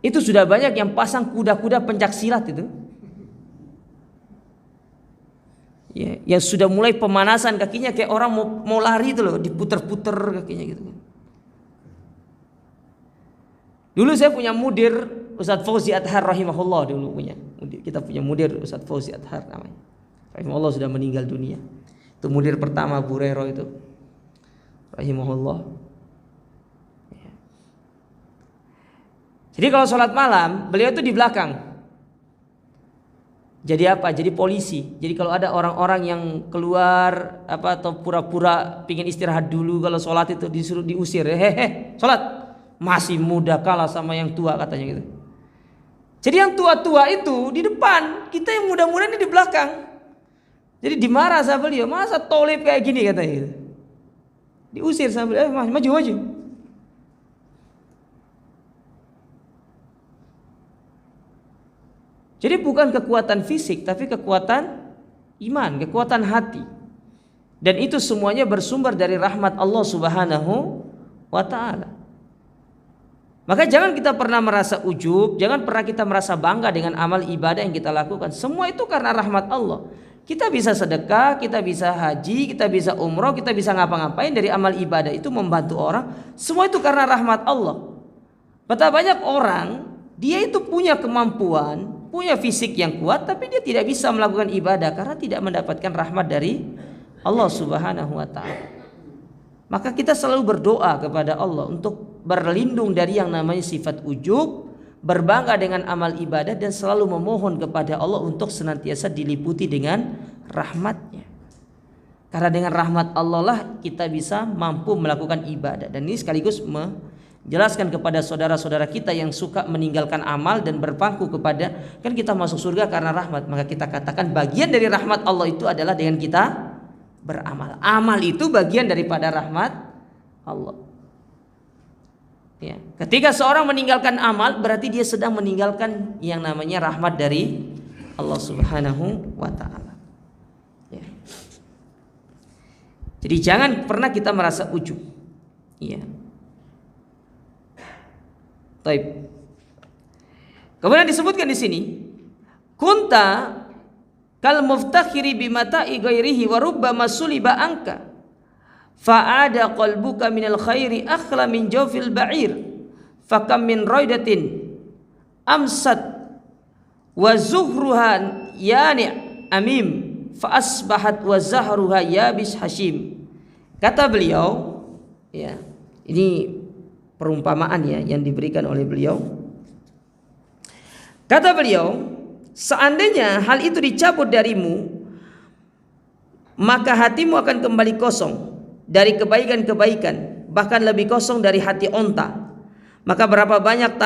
Itu sudah banyak yang pasang kuda-kuda pencak silat itu. Ya, yang sudah mulai pemanasan kakinya kayak orang mau lari itu loh, diputer-puter kakinya gitu. Dulu saya punya mudir Ustadz Fauzi Adhar rahimahullah, dulu punya. Kita punya mudir Ustadz Fauzi Adhar namanya. Rahimahullah, sudah meninggal dunia. Itu mudir pertama Bu Rero itu. Rahimahullah. Ya. Jadi kalau sholat malam, beliau itu di belakang. Jadi apa? Jadi polisi. Jadi kalau ada orang-orang yang keluar atau pura-pura pingin istirahat dulu, kalau sholat itu disuruh diusir. Hehe, sholat. Masih muda kalah sama yang tua, katanya gitu. Jadi yang tua-tua itu di depan, kita yang muda-muda ini di belakang. Jadi dimarah sama beliau, masa tolib kayak gini, katanya gitu. Diusir sama beliau, maju. Jadi bukan kekuatan fisik, tapi kekuatan iman, kekuatan hati. Dan itu semuanya bersumber dari rahmat Allah Subhanahu wa ta'ala. Maka jangan kita pernah merasa ujub, jangan pernah kita merasa bangga dengan amal ibadah yang kita lakukan. Semua itu karena rahmat Allah. Kita bisa sedekah, kita bisa haji, kita bisa umroh, kita bisa ngapa-ngapain dari amal ibadah itu, membantu orang. Semua itu karena rahmat Allah. Betapa banyak orang, dia itu punya kemampuan, punya fisik yang kuat, tapi dia tidak bisa melakukan ibadah karena tidak mendapatkan rahmat dari Allah Subhanahu wa ta'ala. Maka kita selalu berdoa kepada Allah untuk berlindung dari yang namanya sifat ujub, berbangga dengan amal ibadah, dan selalu memohon kepada Allah untuk senantiasa diliputi dengan rahmatnya. Karena dengan rahmat Allah lah kita bisa mampu melakukan ibadah. Dan ini sekaligus menjelaskan kepada saudara-saudara kita yang suka meninggalkan amal dan berpangku kepada, kan kita masuk surga karena rahmat. Maka kita katakan bagian dari rahmat Allah itu adalah dengan kita beramal. Amal itu bagian daripada rahmat Allah. Ya. Ketika seorang meninggalkan amal, berarti dia sedang meninggalkan yang namanya rahmat dari Allah Subhanahu wa ta'ala. Ya. Jadi jangan pernah kita merasa ujub. Ya. Taib. Kemudian disebutkan di sini, kunta kal muftakhiri bimata'i ghairihi wa rubbama suliba anka fa'ada qalbuka minal khairi akhla min jawfil ba'ir fakam min raidatin amsat wa zuhruhan yani amim fa asbahat wa zahruha yabis hashim. Kata beliau, ya, ini perumpamaan ya yang diberikan oleh beliau. Kata beliau, seandainya hal itu dicabut darimu, maka hatimu akan kembali kosong dari kebaikan-kebaikan, bahkan lebih kosong dari hati onta. Maka berapa banyak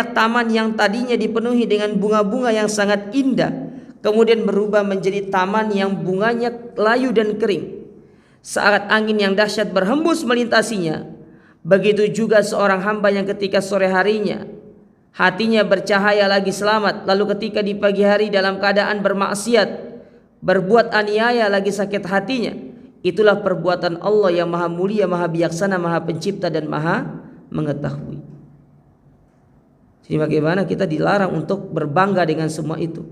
taman yang tadinya dipenuhi dengan bunga-bunga yang sangat indah, kemudian berubah menjadi taman yang bunganya layu dan kering saat angin yang dahsyat berhembus melintasinya. Begitu juga seorang hamba yang ketika sore harinya hatinya bercahaya lagi selamat, lalu ketika di pagi hari dalam keadaan bermaksiat, berbuat aniaya lagi sakit hatinya. Itulah perbuatan Allah yang maha mulia, maha bijaksana, maha pencipta dan maha mengetahui. Jadi bagaimana kita dilarang untuk berbangga dengan semua itu.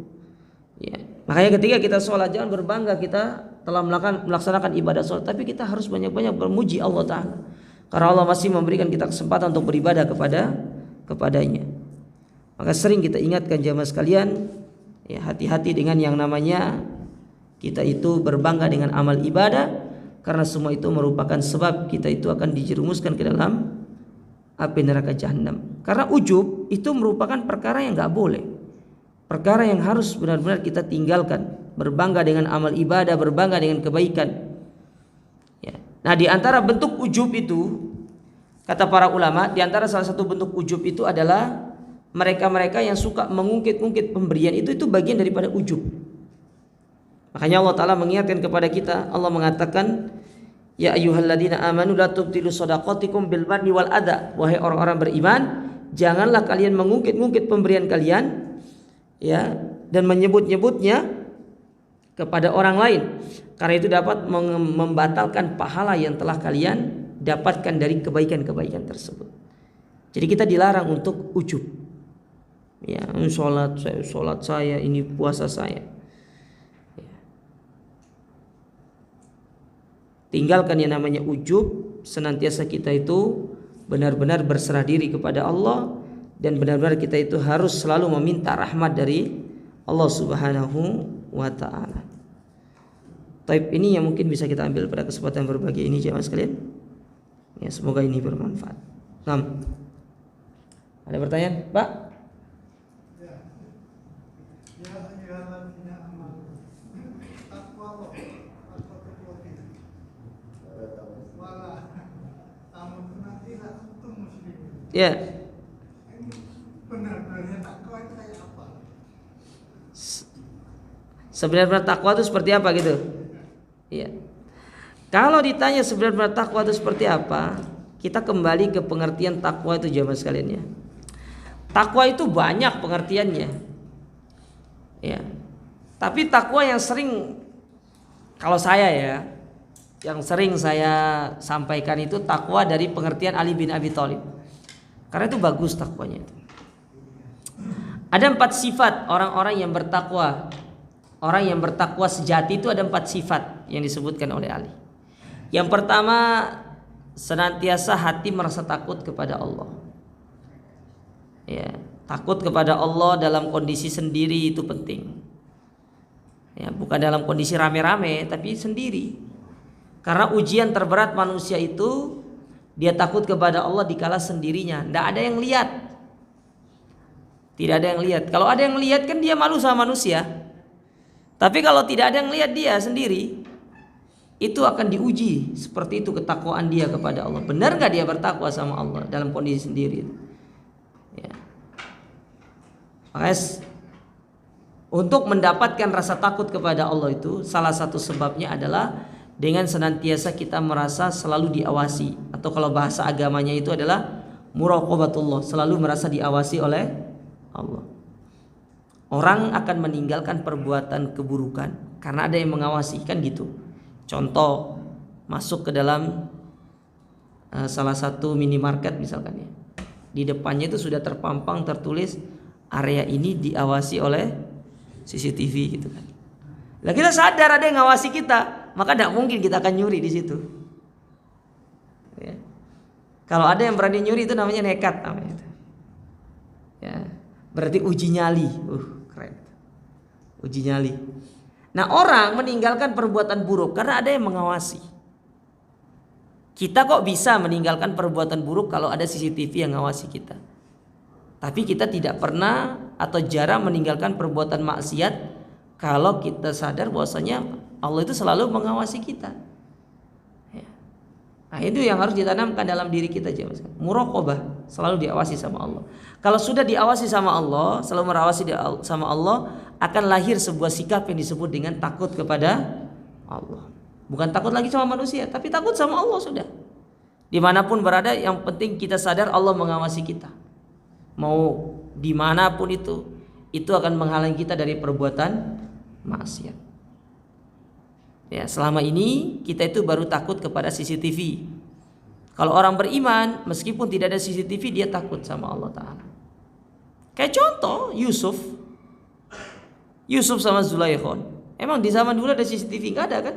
Ya. Makanya ketika kita sholat jangan berbangga kita telah melaksanakan ibadah sholat, tapi kita harus banyak-banyak bermuji Allah Ta'ala. Karena Allah masih memberikan kita kesempatan untuk beribadah kepadanya. Maka sering kita ingatkan jamaah sekalian, ya, hati-hati dengan yang namanya kita itu berbangga dengan amal ibadah, karena semua itu merupakan sebab kita itu akan dijerumuskan ke dalam api neraka jahanam. Karena ujub itu merupakan perkara yang gak boleh, perkara yang harus benar-benar kita tinggalkan. Berbangga dengan amal ibadah, berbangga dengan kebaikan, ya. Nah, di antara bentuk ujub itu, kata para ulama, di antara salah satu bentuk ujub itu adalah mereka-mereka yang suka mengungkit-ungkit pemberian. Itu bagian daripada ujub. Makanya Allah Ta'ala mengingatkan kepada kita. Allah mengatakan, ya ayyuhalladzina amanu la tubtilu shadaqatikum bil manni wal adha. Wahai orang-orang beriman, janganlah kalian mengungkit-ungkit pemberian kalian, ya, dan menyebut-nyebutnya kepada orang lain, karena itu dapat membatalkan pahala yang telah kalian dapatkan dari kebaikan-kebaikan tersebut. Jadi kita dilarang untuk ujub. Ya, sholat saya, ini puasa saya. Tinggalkan yang namanya ujub. Senantiasa kita itu benar-benar berserah diri kepada Allah, dan benar-benar kita itu harus selalu meminta rahmat dari Allah Subhanahu wa ta'ala. Taib, ini yang mungkin bisa kita ambil pada kesempatan berbagi ini jemaah sekalian. Ya, semoga ini bermanfaat. Nah, ada pertanyaan, Pak? Ya. Sebenarnya takwa itu seperti apa gitu? Ya. Kalau ditanya sebenarnya takwa itu seperti apa, kita kembali ke pengertian takwa itu jemaah sekalian ya. Takwa itu banyak pengertiannya. Ya. Tapi takwa yang sering, kalau saya ya, yang sering saya sampaikan itu takwa dari pengertian Ali bin Abi Thalib. Karena itu bagus takwanya itu. Ada 4 sifat orang-orang yang bertakwa. Orang yang bertakwa sejati itu ada 4 sifat yang disebutkan oleh Ali. Yang pertama, senantiasa hati merasa takut kepada Allah. Ya, takut kepada Allah dalam kondisi sendiri itu penting. Ya, bukan dalam kondisi rame-rame, tapi sendiri. Karena ujian terberat manusia itu dia takut kepada Allah dikala sendirinya. Tidak ada yang lihat. Tidak ada yang lihat. Kalau ada yang lihat kan dia malu sama manusia. Tapi kalau tidak ada yang lihat dia sendiri, itu akan diuji. Seperti itu ketakwaan dia kepada Allah. Benar gak dia bertakwa sama Allah dalam kondisi sendiri? Ya. Makanya untuk mendapatkan rasa takut kepada Allah itu, salah satu sebabnya adalah dengan senantiasa kita merasa selalu diawasi, atau kalau bahasa agamanya itu adalah muraqabatullah, selalu merasa diawasi oleh Allah. Orang akan meninggalkan perbuatan keburukan karena ada yang mengawasi, kan gitu. Contoh, masuk ke dalam salah satu minimarket misalkan ya, di depannya itu sudah terpampang tertulis area ini diawasi oleh CCTV gitu kan. Lah kita sadar ada yang ngawasi kita, maka tidak mungkin kita akan nyuri di situ. Ya. Kalau ada yang berani nyuri itu namanya nekat namanya. Ya, berarti uji nyali. Keren. Uji nyali. Nah, orang meninggalkan perbuatan buruk karena ada yang mengawasi. Kita kok bisa meninggalkan perbuatan buruk kalau ada CCTV yang ngawasi kita. Tapi kita tidak pernah atau jarang meninggalkan perbuatan maksiat kalau kita sadar bahwasanya Allah itu selalu mengawasi kita. Ya. Nah, itu yang harus ditanamkan dalam diri kita jemaah. Muraqabah, selalu diawasi sama Allah. Kalau sudah diawasi sama Allah, selalu merawasi sama Allah, akan lahir sebuah sikap yang disebut dengan takut kepada Allah. Bukan takut lagi sama manusia, tapi takut sama Allah sudah. Dimanapun berada, yang penting kita sadar Allah mengawasi kita. Mau dimanapun itu akan menghalangi kita dari perbuatan maksiat. Ya, selama ini kita itu baru takut kepada CCTV. Kalau orang beriman, meskipun tidak ada CCTV, dia takut sama Allah Ta'ala. Kayak contoh Yusuf sama Zulaikhon. Emang di zaman dulu ada CCTV? Nggak ada kan?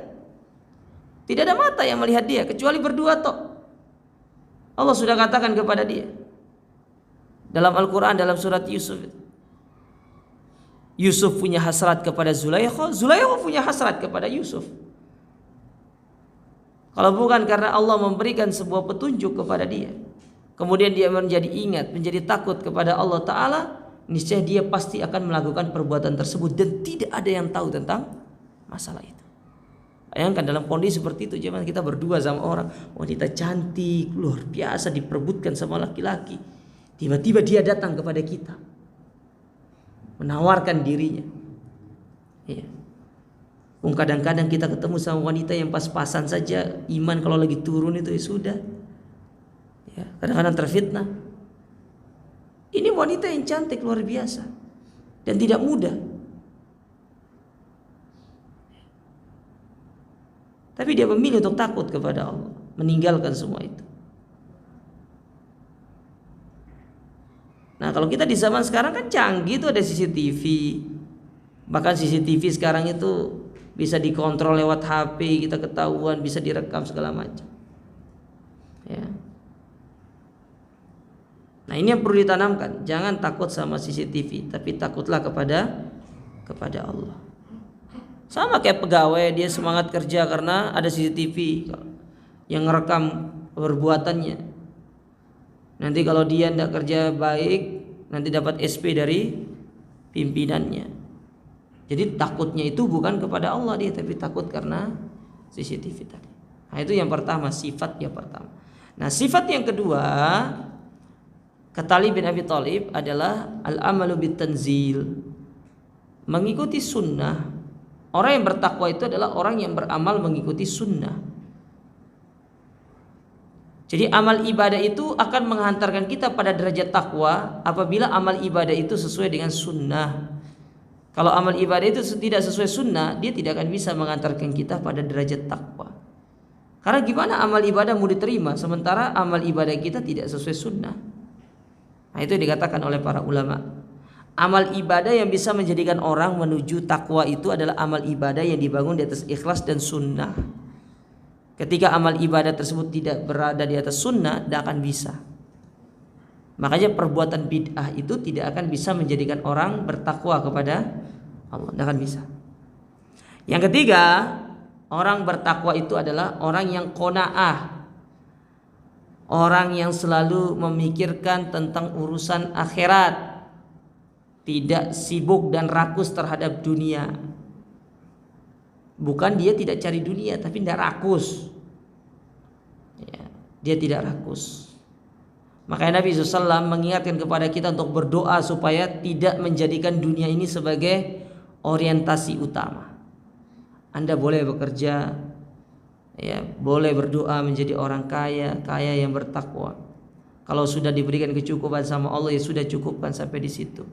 Tidak ada mata yang melihat dia, kecuali berdua toh. Allah sudah katakan kepada dia dalam Al-Quran, dalam surat Yusuf, Yusuf punya hasrat kepada Zulaikha, Zulaikha punya hasrat kepada Yusuf. Kalau bukan karena Allah memberikan sebuah petunjuk kepada dia, kemudian dia menjadi ingat, menjadi takut kepada Allah Ta'ala, niscaya dia pasti akan melakukan perbuatan tersebut dan tidak ada yang tahu tentang masalah itu. Bayangkan dalam kondisi seperti itu, jangan kita berdua sama orang, wanita cantik, luar biasa, diperebutkan sama laki-laki. Tiba-tiba dia datang kepada kita, menawarkan dirinya. Ya. Kadang-kadang kita ketemu sama wanita yang pas-pasan saja, iman kalau lagi turun itu ya sudah. Ya, kadang-kadang terfitnah. Ini wanita yang cantik luar biasa dan tidak mudah. Tapi dia memilih untuk takut kepada Allah, meninggalkan semua itu. Nah, kalau kita di zaman sekarang kan canggih, itu ada CCTV. Bahkan CCTV sekarang itu bisa dikontrol lewat HP, kita ketahuan, bisa direkam segala macam. Ya. Nah, ini yang perlu ditanamkan. Jangan takut sama CCTV, tapi takutlah kepada Allah. Sama kayak pegawai, dia semangat kerja karena ada CCTV yang merekam perbuatannya. Nanti kalau dia tidak kerja baik, nanti dapat SP dari pimpinannya. Jadi takutnya itu bukan kepada Allah dia, tapi takut karena CCTV tadi. Nah, itu yang pertama, sifat yang pertama. Nah, sifat yang kedua, kata Ali bin Abi Thalib, adalah al-amalu bitanzil, mengikuti sunnah. Orang yang bertakwa itu adalah orang yang beramal mengikuti sunnah. Jadi amal ibadah itu akan menghantarkan kita pada derajat takwa apabila amal ibadah itu sesuai dengan sunnah. Kalau amal ibadah itu tidak sesuai sunnah, dia tidak akan bisa mengantarkan kita pada derajat takwa. Karena gimana amal ibadah mau diterima sementara amal ibadah kita tidak sesuai sunnah? Nah, itu dikatakan oleh para ulama. Amal ibadah yang bisa menjadikan orang menuju takwa itu adalah amal ibadah yang dibangun di atas ikhlas dan sunnah. Ketika amal ibadah tersebut tidak berada di atas sunnah, tidak akan bisa. Makanya perbuatan bid'ah itu tidak akan bisa menjadikan orang bertakwa kepada Allah, tidak akan bisa. Yang ketiga, orang bertakwa itu adalah orang yang qanaah, orang yang selalu memikirkan tentang urusan akhirat, tidak sibuk dan rakus terhadap dunia. Bukan dia tidak cari dunia, tapi tidak rakus. Ya, dia tidak rakus. Makanya Nabi SAW mengingatkan kepada kita untuk berdoa supaya tidak menjadikan dunia ini sebagai orientasi utama. Anda boleh bekerja, ya, boleh berdoa menjadi orang kaya yang bertakwa. Kalau sudah diberikan kecukupan sama Allah, ya sudah cukupkan sampai di situ.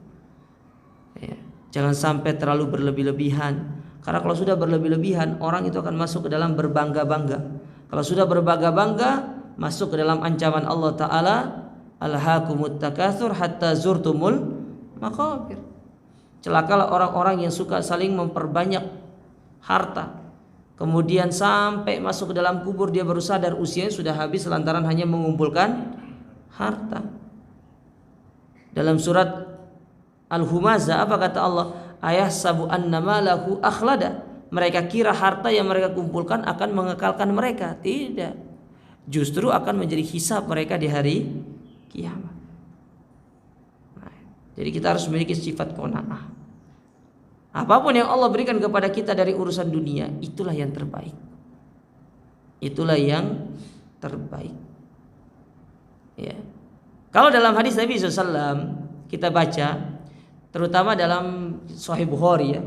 Ya, jangan sampai terlalu berlebih-lebihan. Karena kalau sudah berlebih-lebihan, orang itu akan masuk ke dalam berbangga-bangga. Kalau sudah berbangga-bangga, masuk ke dalam ancaman Allah Ta'ala, alhaakumut takatsur hatta zurtumul maqabir. Celakalah orang-orang yang suka saling memperbanyak harta, kemudian sampai masuk ke dalam kubur dia baru sadar usianya sudah habis lantaran hanya mengumpulkan harta. Dalam surat Al-Humazah apa kata Allah? Ayahsabu annama lahu akhlada. Mereka kira harta yang mereka kumpulkan akan mengekalkan mereka. Tidak. Justru akan menjadi hisab mereka di hari kiamat. Nah, jadi kita harus memiliki sifat qanaah. Apapun yang Allah berikan kepada kita dari urusan dunia, itulah yang terbaik. Itulah yang terbaik. Ya. Kalau dalam hadis Nabi SAW kita baca, terutama dalam Sahih Bukhari ya,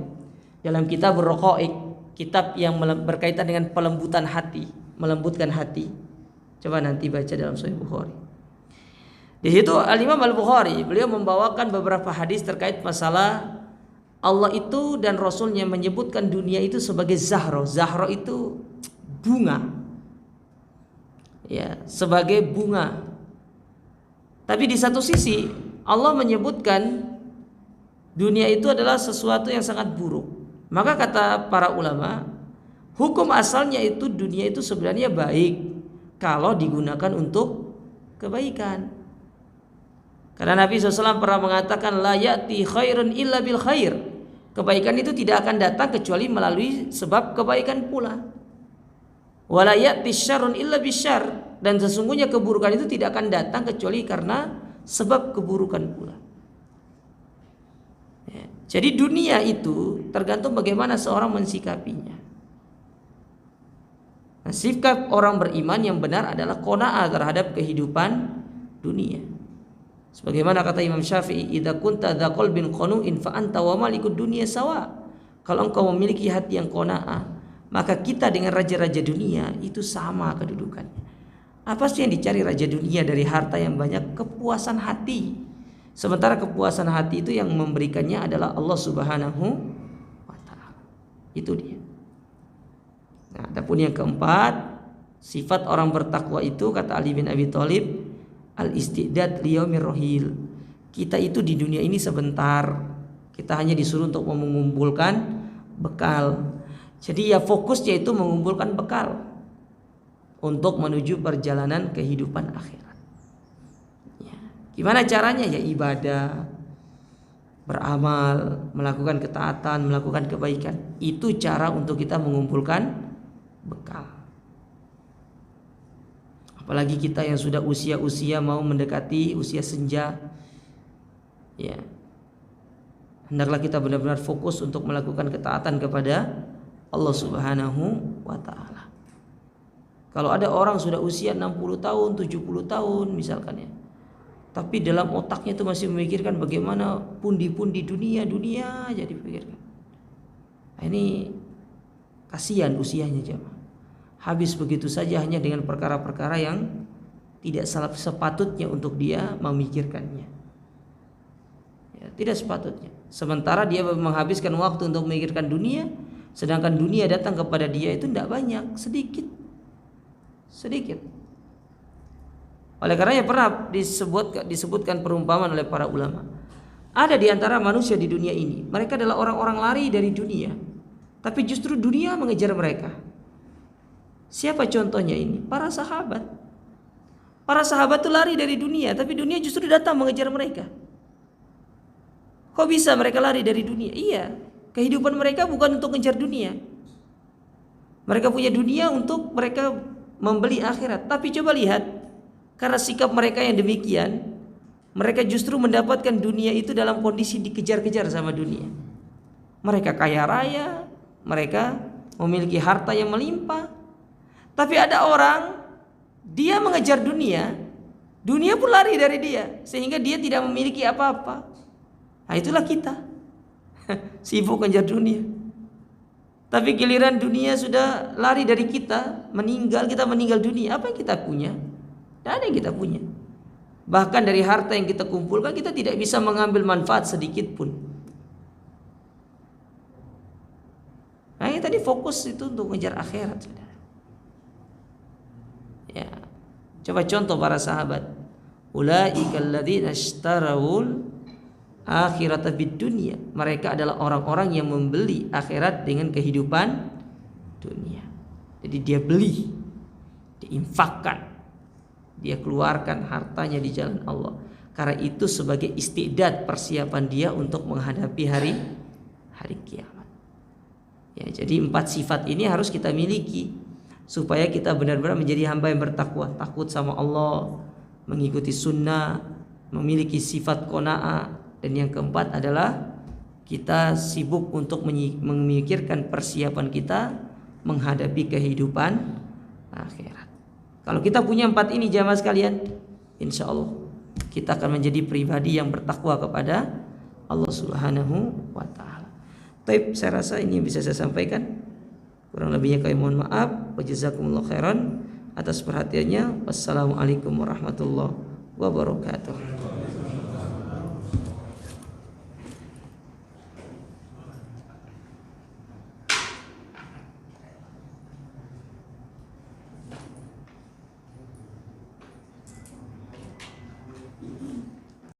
dalam kitab Ar-Raqaiq, kitab yang berkaitan dengan pelembutan hati, melembutkan hati. Coba nanti baca dalam Sahih Bukhari. Di situ Al-Imam Al-Bukhari beliau membawakan beberapa hadis terkait masalah Allah itu dan Rasulnya menyebutkan dunia itu sebagai zahro. Zahro itu bunga, ya, sebagai bunga. Tapi di satu sisi Allah menyebutkan dunia itu adalah sesuatu yang sangat buruk. Maka kata para ulama, hukum asalnya itu dunia itu sebenarnya baik kalau digunakan untuk kebaikan. Karena Nabi SAW pernah mengatakan la ya'ti khairun illa bil khair. Kebaikan itu tidak akan datang kecuali melalui sebab kebaikan pula. Wa la ya'ti syarrun illa bisyarr. Dan sesungguhnya keburukan itu tidak akan datang kecuali karena sebab keburukan pula. Ya. Jadi dunia itu tergantung bagaimana seorang mensikapinya. Nah, sikap orang beriman yang benar adalah qanaah terhadap kehidupan dunia. Sebagaimana kata Imam Syafi'i, idza kunta dza qalbin qanu'in fa anta wa malikud dunya sawa. Kalau engkau memiliki hati yang qanaah, maka kita dengan raja-raja dunia itu sama kedudukannya. Apa sih yang dicari raja dunia dari harta yang banyak? Kepuasan hati. Sementara kepuasan hati itu yang memberikannya adalah Allah Subhanahu wa taala. Itu dia. Nah, adapun yang keempat, sifat orang bertakwa itu kata Ali bin Abi Thalib, al-istidad liyaumir rahil. Kita itu di dunia ini sebentar. Kita hanya disuruh untuk mengumpulkan bekal. Jadi ya fokusnya itu mengumpulkan bekal untuk menuju perjalanan kehidupan akhirat. Ya. Gimana caranya? Ya ibadah, beramal, melakukan ketaatan, melakukan kebaikan. Itu cara untuk kita mengumpulkan bekal. Apalagi kita yang sudah usia-usia mau mendekati usia senja, ya, hendaklah kita benar-benar fokus untuk melakukan ketaatan kepada Allah Subhanahu wa taala. Kalau ada orang sudah usia 60 tahun, 70 tahun misalkan ya, tapi dalam otaknya itu masih memikirkan bagaimana pundi-pundi dunia aja dipikirkan. Nah, ini kasihan usianya jemaah. Habis begitu saja hanya dengan perkara-perkara yang tidak sepatutnya untuk dia memikirkannya. Ya, tidak sepatutnya. Sementara dia menghabiskan waktu untuk memikirkan dunia, sedangkan dunia datang kepada dia itu tidak banyak, sedikit. Oleh karenanya pernah disebutkan perumpamaan oleh para ulama. Ada di antara manusia di dunia ini, mereka adalah orang-orang lari dari dunia, tapi justru dunia mengejar mereka. Siapa contohnya ini? Para sahabat. Para sahabat itu lari dari dunia, tapi dunia justru datang mengejar mereka. Kok bisa mereka lari dari dunia? Iya, kehidupan mereka bukan untuk mengejar dunia. Mereka punya dunia untuk mereka membeli akhirat. Tapi coba lihat, karena sikap mereka yang demikian, mereka justru mendapatkan dunia itu dalam kondisi dikejar-kejar sama dunia. Mereka kaya raya, mereka memiliki harta yang melimpah. Tapi ada orang, dia mengejar dunia, dunia pun lari dari dia, sehingga dia tidak memiliki apa-apa. Nah itulah kita, sibuk mengejar dunia. Tapi giliran dunia sudah lari dari kita meninggal dunia. Apa yang kita punya? Tidak ada yang kita punya. Bahkan dari harta yang kita kumpulkan, kita tidak bisa mengambil manfaat sedikit pun. Nah ini tadi fokus itu untuk mengejar akhirat, saudara. Ya, coba contoh para sahabat. Ulaika alladzina ishtarawul akhirata bid dunya. Mereka adalah orang-orang yang membeli akhirat dengan kehidupan dunia. Jadi dia beli, diinfakkan, dia keluarkan hartanya di jalan Allah. Karena itu sebagai istidad, persiapan dia untuk menghadapi hari kiamat. Ya, jadi 4 sifat ini harus kita miliki supaya kita benar-benar menjadi hamba yang bertakwa, takut sama Allah, mengikuti sunnah, memiliki sifat qanaah. Dan yang keempat adalah kita sibuk untuk memikirkan persiapan kita menghadapi kehidupan akhirat. Kalau kita punya 4 ini jamaah sekalian, insya Allah kita akan menjadi pribadi yang bertakwa kepada Allah Subhanahu wa Ta'ala. Baik, saya rasa ini yang bisa saya sampaikan. Kurang lebihnya kami mohon maaf. Wa jazakumullah khairan atas perhatiannya. Wassalamualaikum warahmatullahi wabarakatuh.